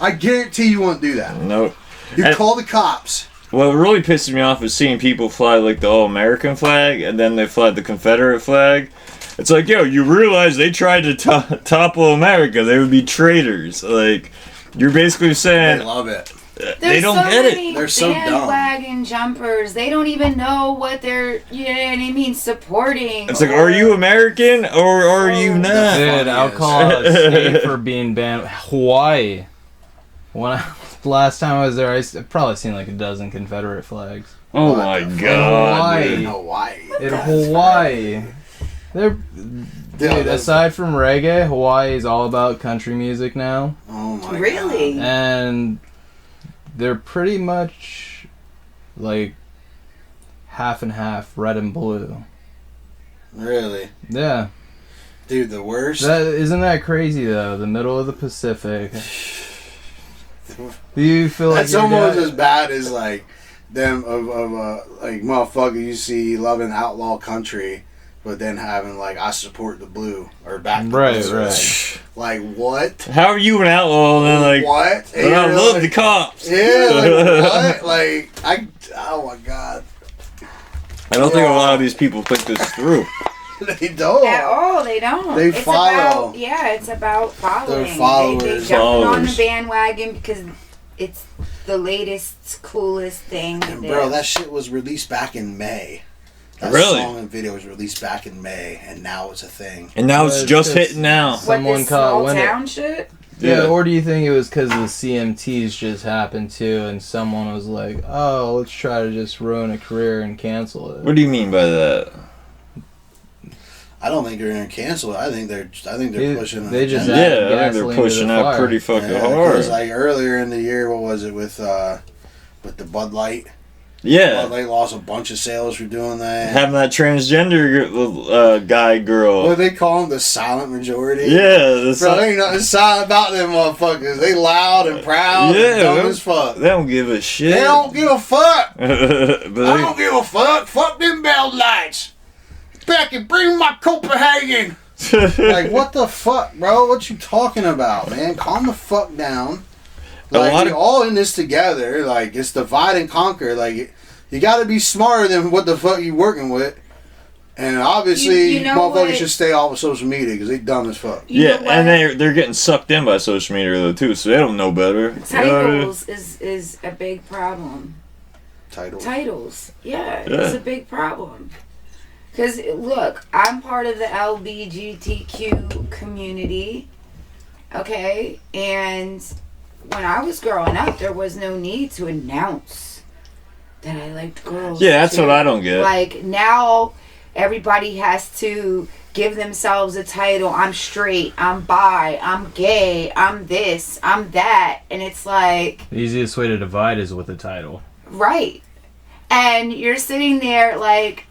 I guarantee you won't do that. Nope. You call the cops. What really pisses me off is seeing people fly like the all-American flag, and then they fly the Confederate flag. It's like, yo, you realize they tried to topple America. They would be traitors. Like, you're basically saying... They love it. They don't get it. They're so dumb. Bandwagon jumpers. They don't even know what they're, supporting. It's like, are you American or are you not? Dude, I'll call out a state for being banned. Hawaii. Last time I was there, I've probably seen like a dozen Confederate flags. Oh my god. In Hawaii. In Hawaii. Dude, aside from reggae, Hawaii is all about country music now. Oh my god. Really? And they're pretty much like half and half, red and blue. Really? Yeah. Dude, the worst. Isn't that crazy though? The middle of the Pacific. Do you feel like that's almost as bad as like them of like motherfucker you see loving outlaw country, but then having like I support the blue or back the blue. Right. Like what? How are you an outlaw and then like what? But I love the cops. Yeah, like what? Like oh my god. I don't think a lot of these people think this through. They don't. At all, they don't. They follow. It's about following. They're followers. They jump on the bandwagon because it's the latest, coolest thing. And bro, that shit was released back in May. That Really? song and video was released back in May, and now it's a thing. And now it's But just it's- hitting now. What, Someone this caught small wind of- town shit? Yeah, or do you think it was because the CMTs just happened too, and someone was like, "Oh, let's try to just ruin a career and cancel it"? What do you mean by that? I don't think they're gonna cancel it. I think they're pushing. They just agenda. added Yeah, I think they're gasoline to pushing the out fire. pretty fucking Yeah, hard. 'cause, like earlier in the year, what was it with the Bud Light? Yeah. Bud Light lost a bunch of sales for doing that. Having that transgender guy, girl. What do they call them? The silent majority. Yeah. That's Bro, ain't nothing silent about them motherfuckers. They loud and proud and dumb they as fuck. They don't give a shit. They don't give a fuck. but I don't give a fuck. Fuck them Bell Lights. Becky, bring my Copenhagen. Like, what the fuck, bro? What you talking about, man? Calm the fuck down. Like, we all in this together. Like, it's divide and conquer. Like, you got to be smarter than what the fuck you working with. And obviously, You know motherfuckers what? should stay off of social media because they dumb as fuck. You yeah, know and what? they're getting sucked in by social media though too, so they don't know better. You know what I mean? Titles is a big problem. Titles. Yeah, Yeah. it's a big problem. Because, look, I'm part of the LGBTQ community, okay? And when I was growing up, there was no need to announce that I liked girls. Yeah, that's too. what I don't get. Like, now everybody has to give themselves a title. I'm straight, I'm bi, I'm gay, I'm this, I'm that. And it's like... The easiest way to divide is with a title. Right. And you're sitting there like,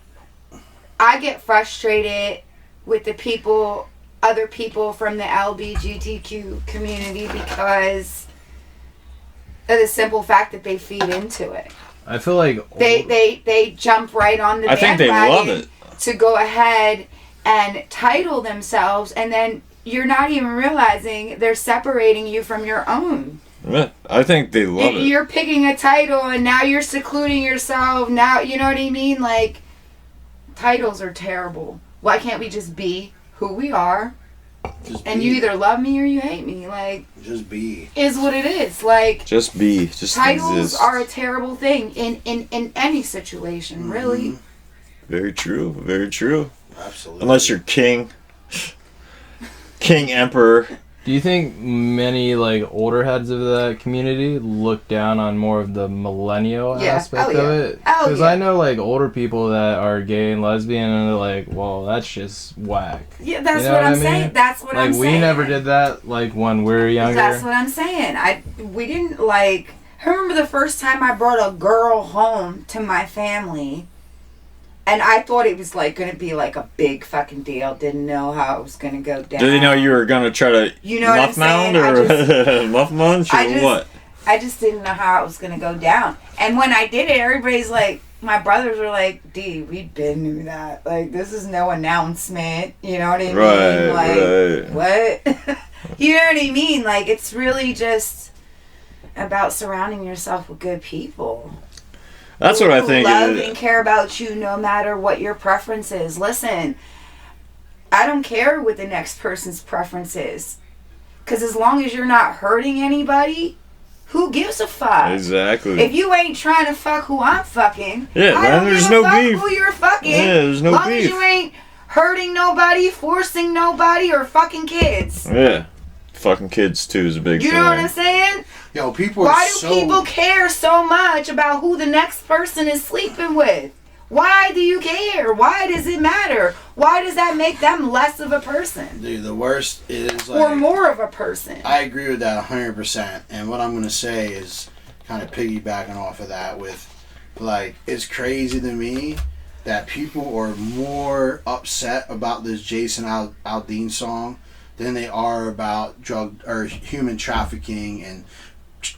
I get frustrated with other people from the LGBTQ community because of the simple fact that they feed into it. I feel like They jump right on the I think they love bandwagon it. to go ahead and title themselves, and then you're not even realizing they're separating you from your own. Yeah, I think they love it. You're picking a title and now you're secluding yourself. Now, you know what I mean? Like, titles are terrible. Why can't we just be who we are? Just And be. you either love me or you hate me. Like, Just be. is what it is. Like, Just be. Just titles exist. are a terrible thing in any situation, really. Very true. Very true. Absolutely. Unless you're king. King Emperor. Do you think many like older heads of that community look down on more of the millennial Yeah. aspect Oh, yeah. of it? Oh, Because yeah. I know like older people that are gay and lesbian, and they're like, "Well, that's just whack." Yeah, that's You know what what I'm I mean? saying. That's what Like I'm saying. we never did that. Like when we were younger. That's what I'm saying. We didn't like. I remember the first time I brought a girl home to my family, and I thought it was like gonna be like a big fucking deal. Didn't know how it was gonna go down. Did they know you were gonna try to You know what I'm muff mound saying? or muff munch or I just- what? I just didn't know how it was gonna go down. And when I did it, everybody's like, my brothers were like, "D, we been knew that. Like, this is no announcement. You know what I mean? Right, Like, what? You know what I mean? Like, it's really just about surrounding yourself with good people. That's what I who think. love and care about you no matter what your preference is. Listen, I don't care what the next person's preference is. Because as long as you're not hurting anybody, who gives a fuck? Exactly. If you ain't trying to fuck who I'm fucking, Yeah, I man, don't there's give no a fuck beef. who you're fucking. Yeah, there's no As long beef. as you ain't hurting nobody, forcing nobody, or fucking kids. Yeah. Fucking kids too is a big You thing. know what I'm saying? Yo, people are Why do so. people care so much about who the next person is sleeping with? Why do you care? Why does it matter? Why does that make them less of a person? Dude, the worst is like. Or more of a person? I agree with that 100%. And what I'm going to say is kind of piggybacking off of that with, like, it's crazy to me that people are more upset about this Jason Aldean song than they are about drug or human trafficking and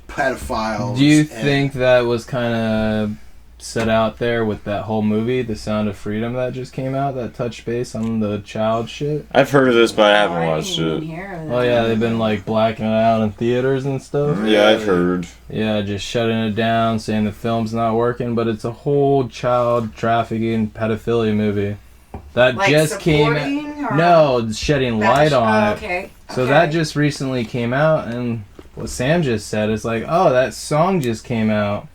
pedophiles. Do you and- think that was kind of set out there with that whole movie, The Sound of Freedom, that just came out, that touched base on the child shit? I've heard of this, but I haven't Oh, watched didn't even it. hear of Oh that. yeah, they've been like blacking it out in theaters and stuff. Yeah, I've heard. Yeah, just shutting it down, saying the film's not working, but it's a whole child trafficking pedophilia movie that Like just came supporting or- No, shedding light on it. Okay. So that just recently came out, and what Sam just said. It's like, oh, that song just came out.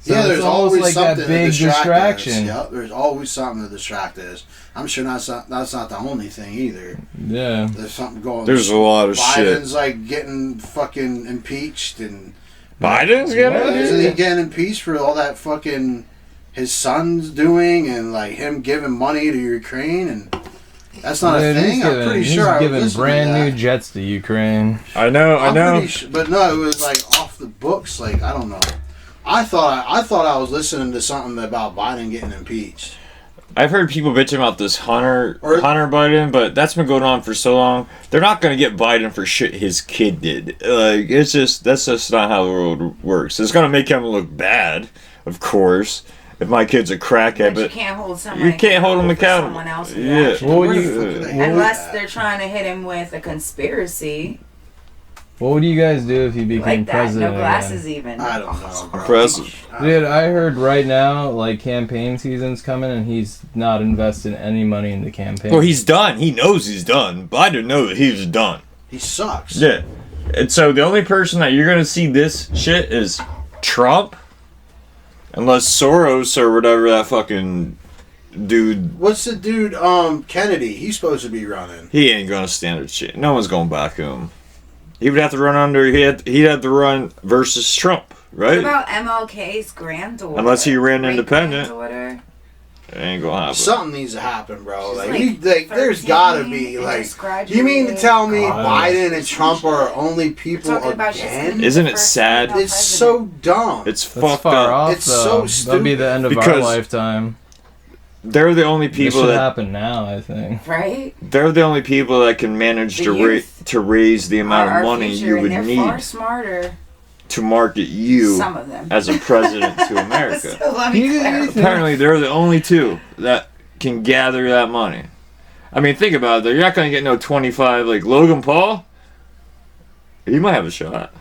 So yeah, it's there's almost always like something that big to distract distraction. us. Yep, there's always something to distract us. I'm sure that's not the only thing either. Yeah. There's something going. There's a lot of shit. Biden's like getting fucking impeached, and Biden's isn't he getting getting impeached for all that fucking his son's doing and like him giving money to Ukraine, and that's not a thing. I'm pretty sure I was giving listening brand to new that. jets to Ukraine. I know. But no, it was like off the books. Like I don't know. I thought I was listening to something about Biden getting impeached. I've heard people bitching about this Hunter Biden, but that's been going on for so long. They're not gonna get Biden for shit his kid did. Like that's just not how the world works. It's gonna make him look bad, of course. If my kid's a crackhead, But you but can't hold someone. you can't hold him accountable. Someone else's Yeah. action. What would you? Unless they're trying to hit him with a conspiracy What would you guys do if you became like that. president? No glasses, even. I don't know, bro. Impressive. Dude, I heard right now, like, campaign season's coming, and he's not investing any money into campaign. Well, he's done. He knows he's done. Biden knows that he's done. He sucks. Yeah. And so the only person that you're gonna see this shit is Trump, unless Soros or whatever that fucking dude. What's the dude? Kennedy. He's supposed to be running. He ain't gonna stand a shit. No one's going back him. He would have to run under. He'd have to run versus Trump, What right? about MLK's granddaughter? Unless he ran independent. Granddaughter? It ain't gonna happen. Something needs to happen, bro. She's Like, like there's 13 gotta be and like. just graduated You mean to tell me college. Biden and Trump are only people Talking about she's again? gonna be Isn't the it first sad? female It's president. so dumb. It's That's fucked far up. off, It's though. so That'll be the end of our Because- lifetime. They're the only This people should that happen now, I think. Right? they're the only people that can manage The to youth. raise the amount Our of money future, you and would they're need far smarter. to market you Some of them. as a president to America. So let me clarify. Apparently, they're the only two that can gather that money. I mean, think about it. You're not going to get no 25 like Logan Paul. He might have a shot.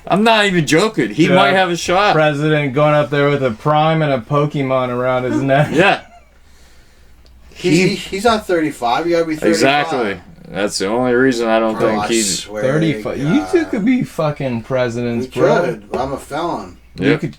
I'm not even joking. He Yeah. might have a shot. President going up there with a prime and a Pokemon around his neck. Yeah, He's not 35. You gotta be 35. exactly. That's the only reason I don't Bro, think I he's. swear 35. to You God. two could be fucking presidents, We bro. could, but I'm a felon. You Yep. could.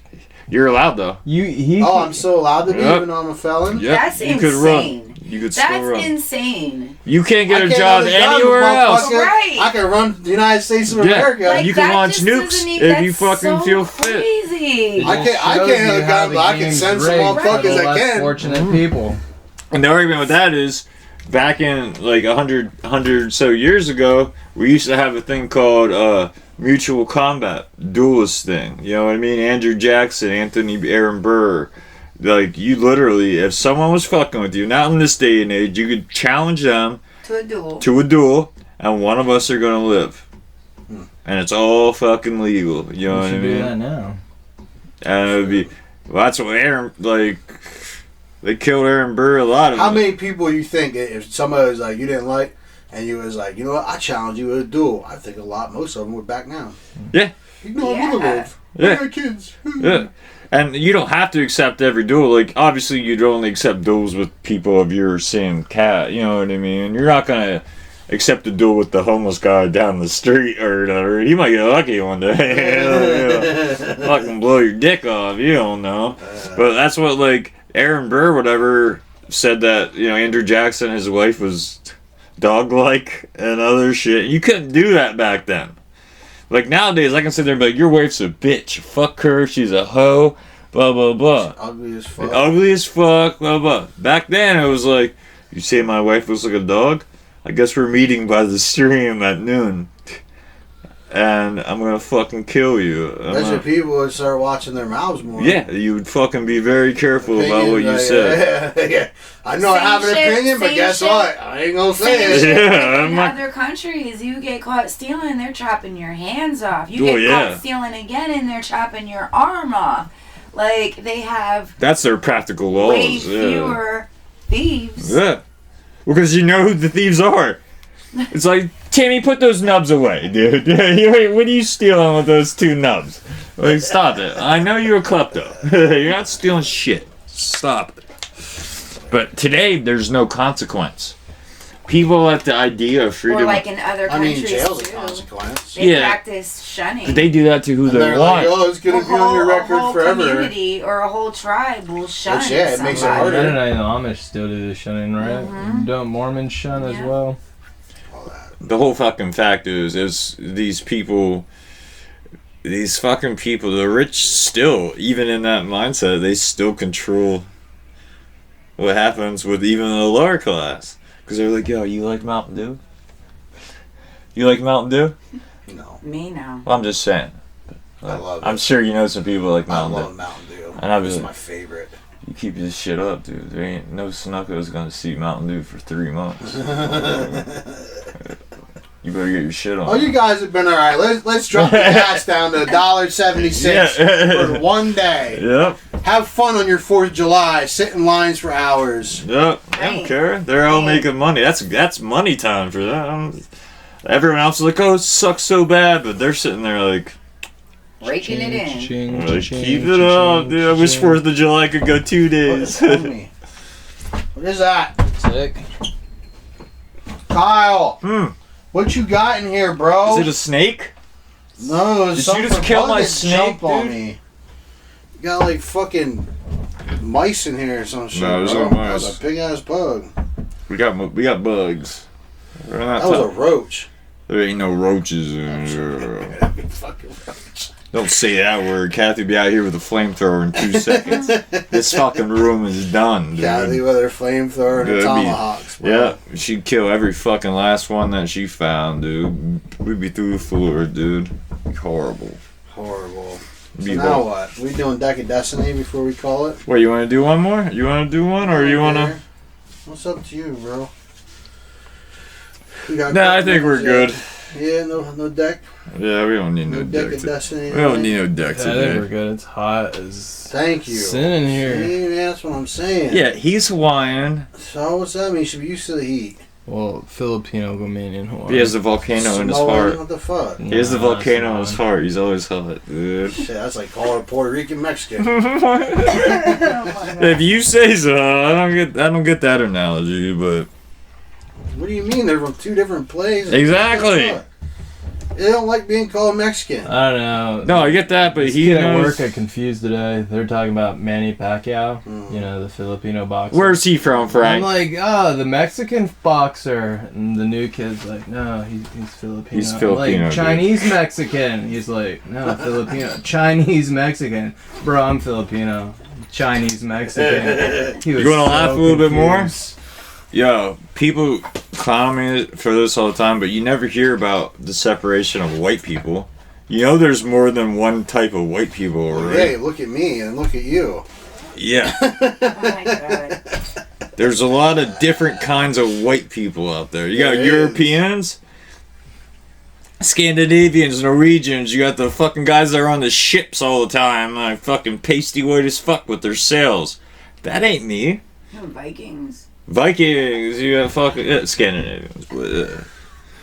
You're allowed though. He. Oh, I'm still allowed to be, Yep. even though I'm a felon? Yep. That's you could insane. run. You could still That's run. insane. You can't get I a can't job have a job, anywhere else. motherfucker. Right. I can run the United States of Yeah. America. Like, you can that launch just nukes doesn't if you that's fucking so feel fit. crazy. I can't shows have you a how gun, the but I can game's send some rigged for motherfuckers the that less can. fortunate people. And the argument with that is, back in like 100 so years ago, we used to have a thing called mutual combat, duelist thing. You know what I mean? Andrew Jackson, Aaron Burr. Like, you literally, if someone was fucking with you, not in this day and age, you could challenge them To a duel. to a duel, and one of us are gonna live. And it's all fucking legal. You know We what I should do that mean? now. And it would be, well, that's what Aaron, like, they killed Aaron Burr a lot of How them. many people you think if somebody was like you didn't like, and you was like, you know what, I challenge you with a duel? I think most of them would back down. Yeah. You know, Yeah. I'm gonna live. Yeah. I got kids. Yeah. And you don't have to accept every duel. Like, obviously, you'd only accept duels with people of your same cat. You know what I mean? You're not going to accept a duel with the homeless guy down the street or whatever. He might get lucky one day. Fucking blow your dick off. You don't know. But that's what, like, Aaron Burr, whatever, said that, you know, Andrew Jackson, his wife, was dog-like and other shit. You couldn't do that back then. Like, nowadays, I can sit there and be like, your wife's a bitch. Fuck her. She's a hoe. Blah, blah, blah. Ugly as fuck. Ugly as fuck. Blah, blah. Back then, it was like, you say my wife looks like a dog? I guess we're meeting by the stream at noon. And I'm gonna fucking kill you. That's what people would start watching their mouths more. Yeah, you would fucking be very careful about what you said. Yeah. I know I Same have an shit, opinion, but same guess shit. what? I ain't gonna Same say it. shit, Yeah, like I'm in not- other countries, you get caught stealing, they're chopping your hands off. You Oh, get yeah. caught stealing again, and they're chopping your arm off. Like, they have That's their practical laws. way Yeah. fewer thieves. Yeah. Because you know who the thieves are. It's like, Timmy, put those nubs away, dude. What are you stealing with those two nubs? Like, stop it. I know you're a klepto. You're not stealing shit. Stop it. But today, there's no consequence. people at the idea of freedom. Or like in other I mean, countries jail's a too. consequence. They Yeah. practice shunning. They do that to who And they they're want. like, oh, it's going to be on your a record whole forever. community or a whole tribe will shun Which, yeah, it makes it somebody. harder. Mennonite and the Amish still do the shunning, right? Mhm. Don't Mormons shun as Yeah. well? All that. The whole fucking fact is these people, these fucking people, the rich still, even in that mindset, they still control what happens with even the lower class. Because they're like, yo, you like Mountain Dew? You like Mountain Dew? No. Me now. Well, I'm just saying. I love it. I'm sure you know some people like I Mountain love Dew. Mountain Dew. And I was It's like- my favorite. You keep this shit up, dude. There ain't no snucko's gonna see Mountain Dew for 3 months. You better get your shit on. Oh, you guys have been all right. Let's drop the gas down to $1.76 Yeah. for one day. Yep. Have fun on your 4th of July. Sit in lines for hours. Yep. I don't Right. care. They're all making money. That's money time for them. Everyone else is like, oh, it sucks so bad, but they're sitting there like, Raking it in. Ching, like ching, keep ching, it up, ching, dude. I wish ching. 4th of July could go 2 What days. is me? What is that? Sick. Kyle, Hmm. what you got in here, bro? Is it a snake? No, Did you some just kill my bug that snake, jumped on dude? me. You got like fucking mice in here or some shit. No, there's bro. no That was mice. a big ass bug. We got bugs. We're not That was a talking- roach. There ain't no roaches in here. Big fucking roach. Don't say that word. Kathy will be out here with a flamethrower in 2 seconds. This fucking room is done, dude. Kathy with her flamethrower and her That'd be- tomahawks. Bro. Yeah, she'd kill every fucking last one that she found, dude. We'd be through the floor, dude. Horrible. Horrible. So Be now horrible. what? We doing Deck of Destiny before we call it? Wait, you want to do one more? You want to do one, or you want to? What's up to you, bro? We got Nah, I think we're good. Yeah, no deck. Yeah, we don't need No no Deck deck. of Destiny. We don't need no deck I think we're today. good. It's hot as Thank you. sin in here. See, that's what I'm saying. Yeah, he's Hawaiian. So what's that mean? You should be used to the heat. Well, Filipino Romanian Hawaii. He has a volcano in his Samoan, heart. What the fuck? He has the Nah, volcano in his Samoan. heart. He's always hot, dude. Shit, that's like calling a Puerto Rican Mexican. If you say so, I don't get that analogy, but What do you mean? They're from two different places. Exactly. What? They don't like being called Mexican. I don't know. no, I get that. But This he kid at knows. work got confused today. They're talking about Manny Pacquiao, Mm. you know, the Filipino boxer. Where's he from, I'm Frank? like, the Mexican boxer. And the new kid's like, no, he's Filipino. He's I'm Filipino, like, dude. Chinese Mexican. He's like, no, Filipino. Chinese Mexican. Bro, I'm Filipino. Chinese Mexican. He was You wanna laugh a little bit more? confused. Yo, people clown me for this all the time, but you never hear about the separation of white people. You know there's more than one type of white people, right? Hey, look at me and look at you. Yeah. Oh my god. There's a lot of different kinds of white people out there. You got There is. Europeans, Scandinavians, Norwegians. You got the fucking guys that are on the ships all the time, like fucking pasty white as fuck with their sails. That ain't me. No, Vikings. Vikings, you got fucking Scandinavians. But,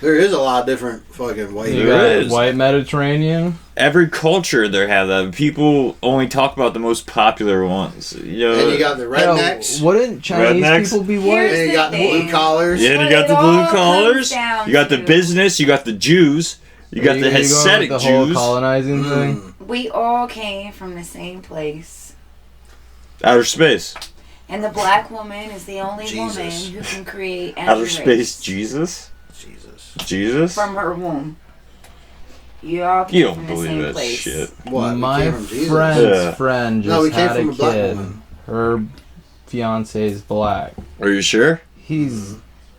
There is a lot of different fucking white. You There got is. white Mediterranean. every culture there have that. People only talk about the most popular ones. You know, And you got the rednecks. Yo, wouldn't Chinese Rednecks? people be And white? you got the Here's the blue collars. yeah, and you What got it the all blue comes collars. down You got the to- business. You got the Jews. You got the going with Hasidic the whole Jews. colonizing thing. Mm. We all came from the same place. Outer space. And the black woman is the only Jesus. woman who can create any Outer race space. Jesus. Jesus. Jesus. from her womb. You all came You don't from the believe same that place. shit. What? we My came from Jesus? friend's Yeah. friend just No, we came had from a a black kid. woman. Her fiance's black. Are you sure? He's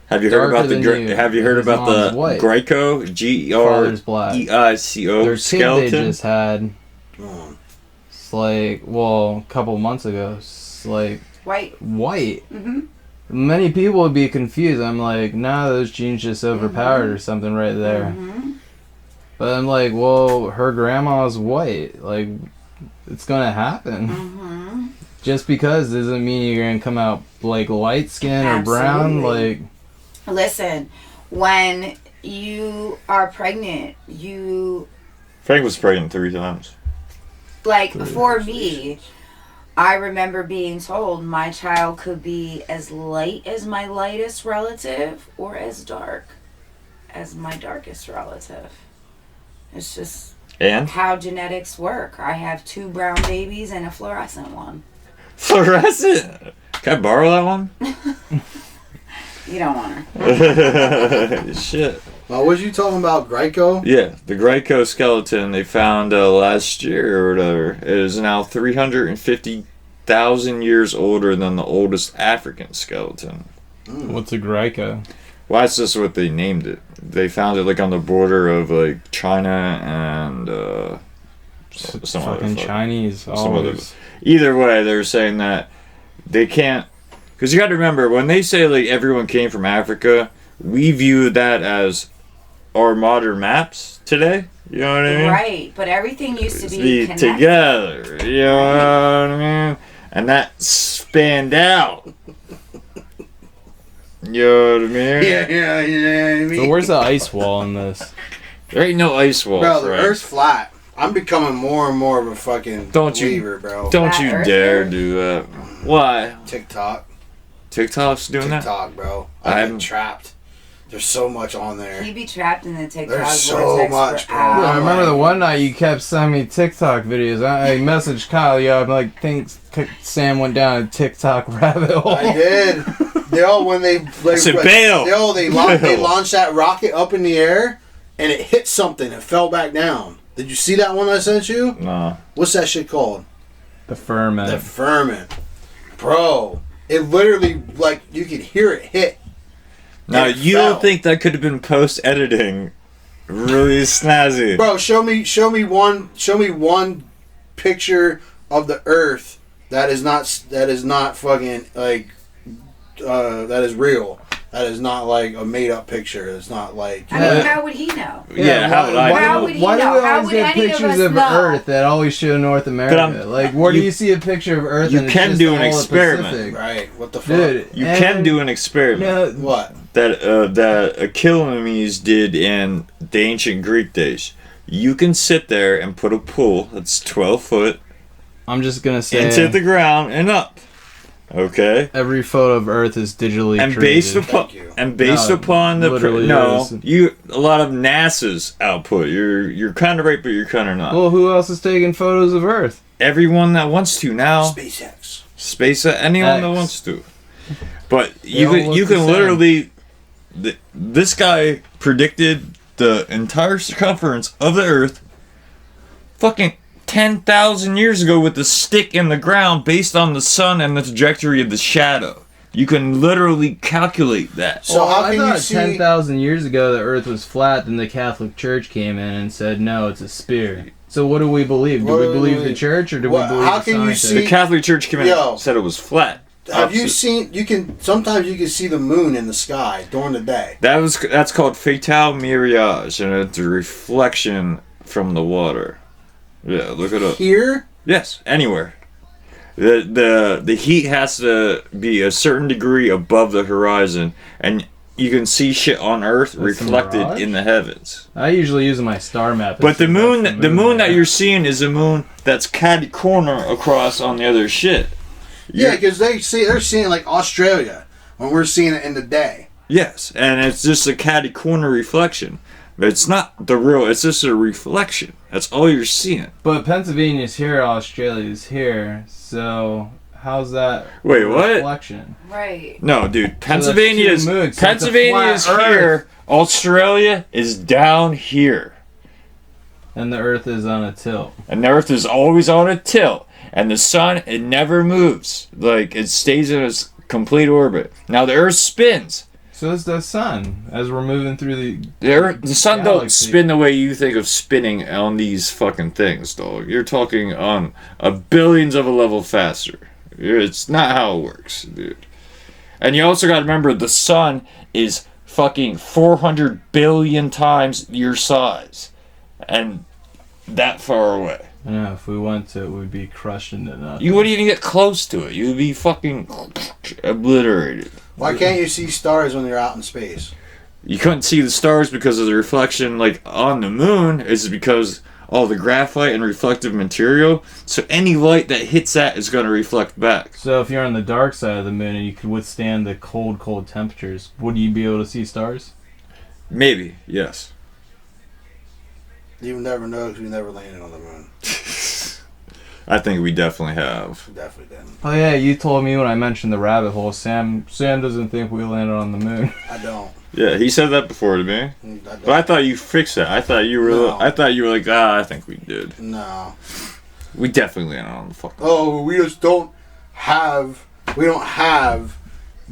Have you heard Darker about the? than you. Have you heard His about mom's the white. Greco father's black. GEICO Their kid skeleton? they just had. Mm. It's like, well, a couple months ago. It's like White. white. Mm-hmm. Many people would be confused. I'm like, nah, those genes just overpowered or something right there. Mm-hmm. But I'm like, well, her grandma's white. Like, it's gonna happen. Mm-hmm. Just because doesn't mean you're gonna come out like light skin or brown. Absolutely. Like, Listen, when you are pregnant, you Frank was pregnant 3 times. like for me, I remember being told my child could be as light as my lightest relative or as dark as my darkest relative. It's just And? how genetics work. I have 2 brown babies and a fluorescent one. Fluorescent? Can I borrow that one? You don't want her. Shit. Well, was you talking about Greco? Yeah, the Greco skeleton they found last year or whatever. It is now 350,000 years older than the oldest African skeleton. What's a Greco? Well, that's just what they named it. They found it like on the border of like China and some other Fucking Chinese. other. Always. Either way, they're saying that they can't. Because you got to remember, when they say like everyone came from Africa, we view that as our modern maps today. You know what I mean? Right, but everything used to be connected. Together. You know what I mean? And that spanned out. You know what I mean? Yeah. I mean, So where's the ice wall in this? There ain't no ice walls, bro, the right? Earth's flat. I'm becoming more and more of a fucking Don't you- believer, bro. Don't Flat you Earth dare is? do that. Why? TikTok, TikTok's doing that? bro. I'm- I'm trapped. There's so much on there. He'd be trapped in the TikTok There's so vortex much, for bro. I hours. remember the one night you kept sending me TikTok videos. I messaged Kyle, I'm like, thanks, Sam went down a TikTok rabbit hole. I did. They all when they like, said, bail. They Bail. launched that rocket up in the air and it hit something and fell back down. Did you see that one I sent you? Nah. What's that shit called? The ferment. The firmament, bro. It literally like you could hear it hit. Now, It you fell. don't think that could have been post-editing really snazzy? Bro, show me one picture of the Earth that is not fucking like that is real. That is not like a made up picture. It's not like I mean, how would he know? Yeah, how would I How know? would he Why do know? we How always would get any of pictures us of know? Earth that always show North America? Like, where do you see a picture of Earth you and it's can just do an all the experiment. Pacific? right. What the fuck? Dude, You can do an experiment No, What? that Achilles did in the ancient Greek days. You can sit there and put a pool that's 12 foot I'm just gonna say into the ground and up. Okay? every photo of Earth is digitally And created. Thank you. based No, upon the literally no, is. a lot of NASA's output. You're kind of right, but you're kind of not. Well, who else is taking photos of Earth? Everyone that wants to now. SpaceX. Anyone that X. wants to. But all you look can the same. literally. This guy predicted the entire circumference of the Earth. Fucking 10,000 years ago with the stick in the ground based on the sun and the trajectory of the shadow. You can literally calculate that. So how I can you thought see? 10,000 years ago the Earth was flat, then the Catholic Church came in and said, no, it's a sphere. So what do we believe? Do we believe the Church or do we What- believe how the can you scientists? see- The Catholic Church came in Yo. and said it was flat. Have you Opposite. seen? You can sometimes you can see the moon in the sky during the day. That's called fatal mirage, and it's a reflection from the water. Yeah, look it up. Here, Yes, anywhere. The heat has to be a certain degree above the horizon, and you can see shit on Earth That's a reflected mirage? in the heavens. I usually use my star map. But the moon that there. you're seeing is a moon that's catty corner across on the other shit. yeah, because they're seeing like Australia when we're seeing it in the day. Yes, and it's just a catty corner reflection. But it's not the real. It's just a reflection. That's all you're seeing. But Pennsylvania's here, Australia's here, so how's that Wait, what? reflection? Right. No, dude. Pennsylvania two is moons, so it's a Pennsylvania is flat here. Earth. Australia is down here, And the Earth is on a tilt. and the Earth is always on a tilt. And the sun, it never moves. Like it stays in its complete orbit. Now the Earth spins. So is the sun as we're moving through The sun don't Galaxy. spin the way you think of spinning on these fucking things, dog. You're talking on a billions of a level faster. It's not how it works, dude. And you also got to remember the sun is fucking 400 billion times your size, and that far away. I know, if we went to it, we'd be crushed into nothing. You wouldn't even get close to it. You'd be fucking obliterated. Why can't you see stars when you're out in space? You couldn't see the stars because of the reflection, like on the moon, is because all the graphite and reflective material. So any light that hits that is going to reflect back. So if you're on the dark side of the moon and you could withstand the cold temperatures, would you be able to see stars? Maybe, yes. You never know because we never landed on the moon. I think we definitely have. Definitely didn't. Oh yeah, you told me when I mentioned the rabbit hole, Sam doesn't think we landed on the moon. I don't. Yeah, he said that before to me. But I thought you fixed that. I thought you were. No. I thought you were like, I think we did. No. We definitely landed on the fucking. Oh, we just don't have. We don't have.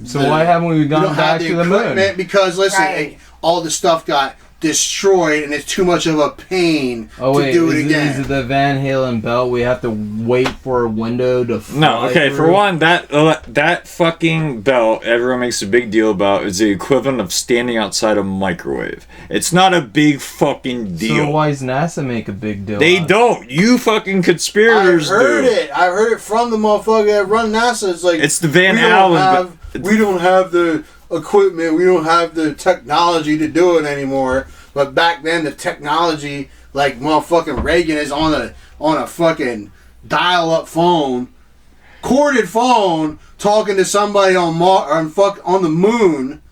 So why haven't we gone back to the moon? Because listen, Right. all the stuff got destroyed, and it's too much of a pain Oh wait, to do it is again. it the Van Halen belt? We have to wait for a window to fly No, okay. For through? one, that fucking belt everyone makes a big deal about is the equivalent of standing outside a microwave. It's not a big fucking deal. So why does NASA make a big deal? They out of it? don't. You fucking I've conspirators heard do. it. I heard it from the motherfucker that run NASA. It's like It's the Van we don't Allen. we don't have the equipment. We don't have the technology to do it anymore. But back then, the technology, like motherfucking Reagan, is on a fucking dial-up phone, corded phone, talking to somebody on the moon,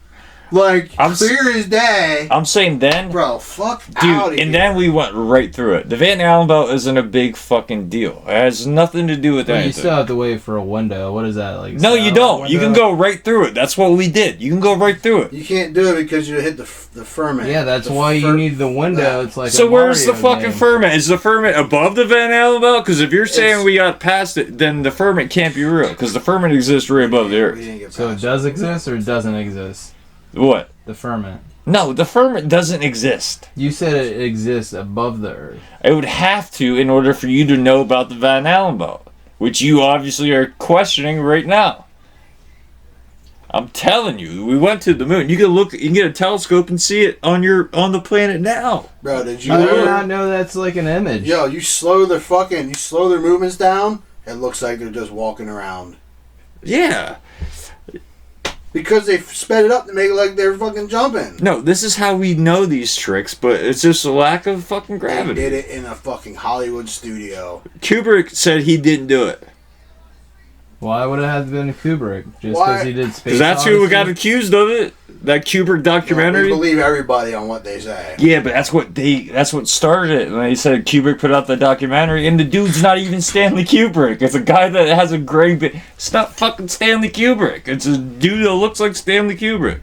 like clear as day. I'm saying then, Bro, fuck dude, out of here. and then we went right through it. The Van Allen belt isn't a big fucking deal. It has nothing to do with But you anything. still have to wait for a window. What is that like? No, you don't. You can go right through it. That's what we did. You can go right through it. You can't do it because you hit the firmament. Yeah, that's The why you fir- need the window. It's like So a where's the Mario fucking game. ferment? Is the ferment above the Van Allen belt? Because if you're saying It's- we got past it, then the ferment can't be real. Because the ferment exists right above the We earth. didn't get So it past does exist or it doesn't exist? What? The ferment. No, the ferment doesn't exist. You said it exists above the earth. It would have to in order for you to know about the Van Allen belt, which you obviously are questioning right now. I'm telling you, we went to the moon. You can look, you can get a telescope and see it on the planet now. Bro, did you I did ever? not know that's like an image. Yo, you slow their movements down, it looks like they're just walking around. Yeah. Because they sped it up to make it like they're fucking jumping. No, this is how we know these tricks, but it's just a lack of fucking They gravity. did it in a fucking Hollywood studio. Kubrick said he didn't do it. Why would it have been Kubrick? Just Why? because he did Space Because that's who Odyssey? got accused of it. That Kubrick We documentary. believe everybody on what they say. Yeah, but that's what started it. And they said Kubrick put out the documentary, and the dude's not even Stanley Kubrick. It's a guy that has a gray beard. It's not fucking Stanley Kubrick. It's a dude that looks like Stanley Kubrick.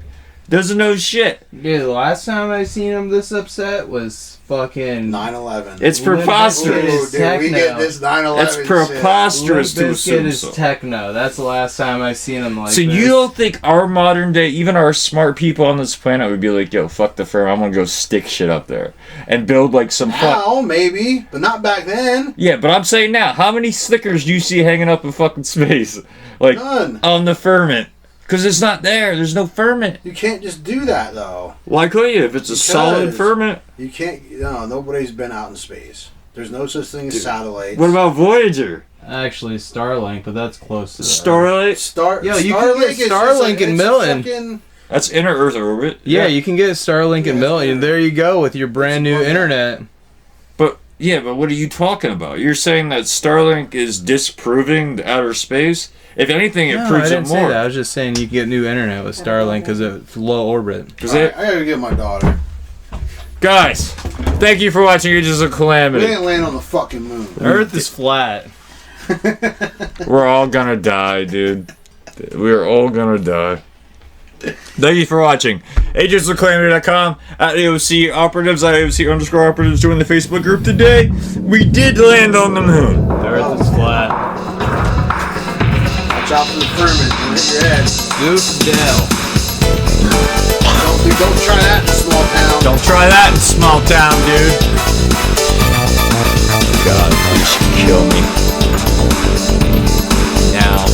Doesn't know shit. Dude, the last time I seen him this upset was fucking 9/11. It's preposterous. Limp Bizkit is Dude, we techno. get this 9/11 It's shit. preposterous Limp to assume Bizkit is so. techno. That's the last time I seen him like So this. you don't think our modern day, even our smart people on this planet would be like, yo, fuck the firm, I'm gonna go stick shit up there. And build like some fuck. Now, maybe, but not back then. Yeah, but I'm saying now, how many stickers do you see hanging up in fucking space? Like, None. on the firmament? Because it's not there. There's no ferment. You can't just do that, though. Why couldn't you? If it's a solid Because- ferment. You can't. No, nobody's been out in space. There's no such thing as satellites. What about Voyager? Actually, Starlink, but that's close to the Earth. Starlight? Yo, you can get Starlink in Milton. That's inner Earth orbit. Yeah, you can get Starlink in Yeah, Milton. it's There you go with your brand new above that. internet. But what are you talking about? You're saying that Starlink is disproving the outer space? If anything, it No, I proves it didn't say more. that. I was just saying you can get new internet with Starlink because it's low orbit. Because Alright, I gotta get my daughter. guys, thank you for watching Ages of We Calamity. didn't land on the fucking moon. Earth is flat. We're all gonna die, dude. We're all gonna die. Thank you for watching. agentsofcalamity.com, at AOC Operatives, at AOC _operatives. Join the Facebook group today. We did land on the moon. The Earth is flat. Watch out for the ferment. It'll hit your head. Goose Dell. Don't try that in a small town. Don't try that in small town, dude. God, you should kill me. Now.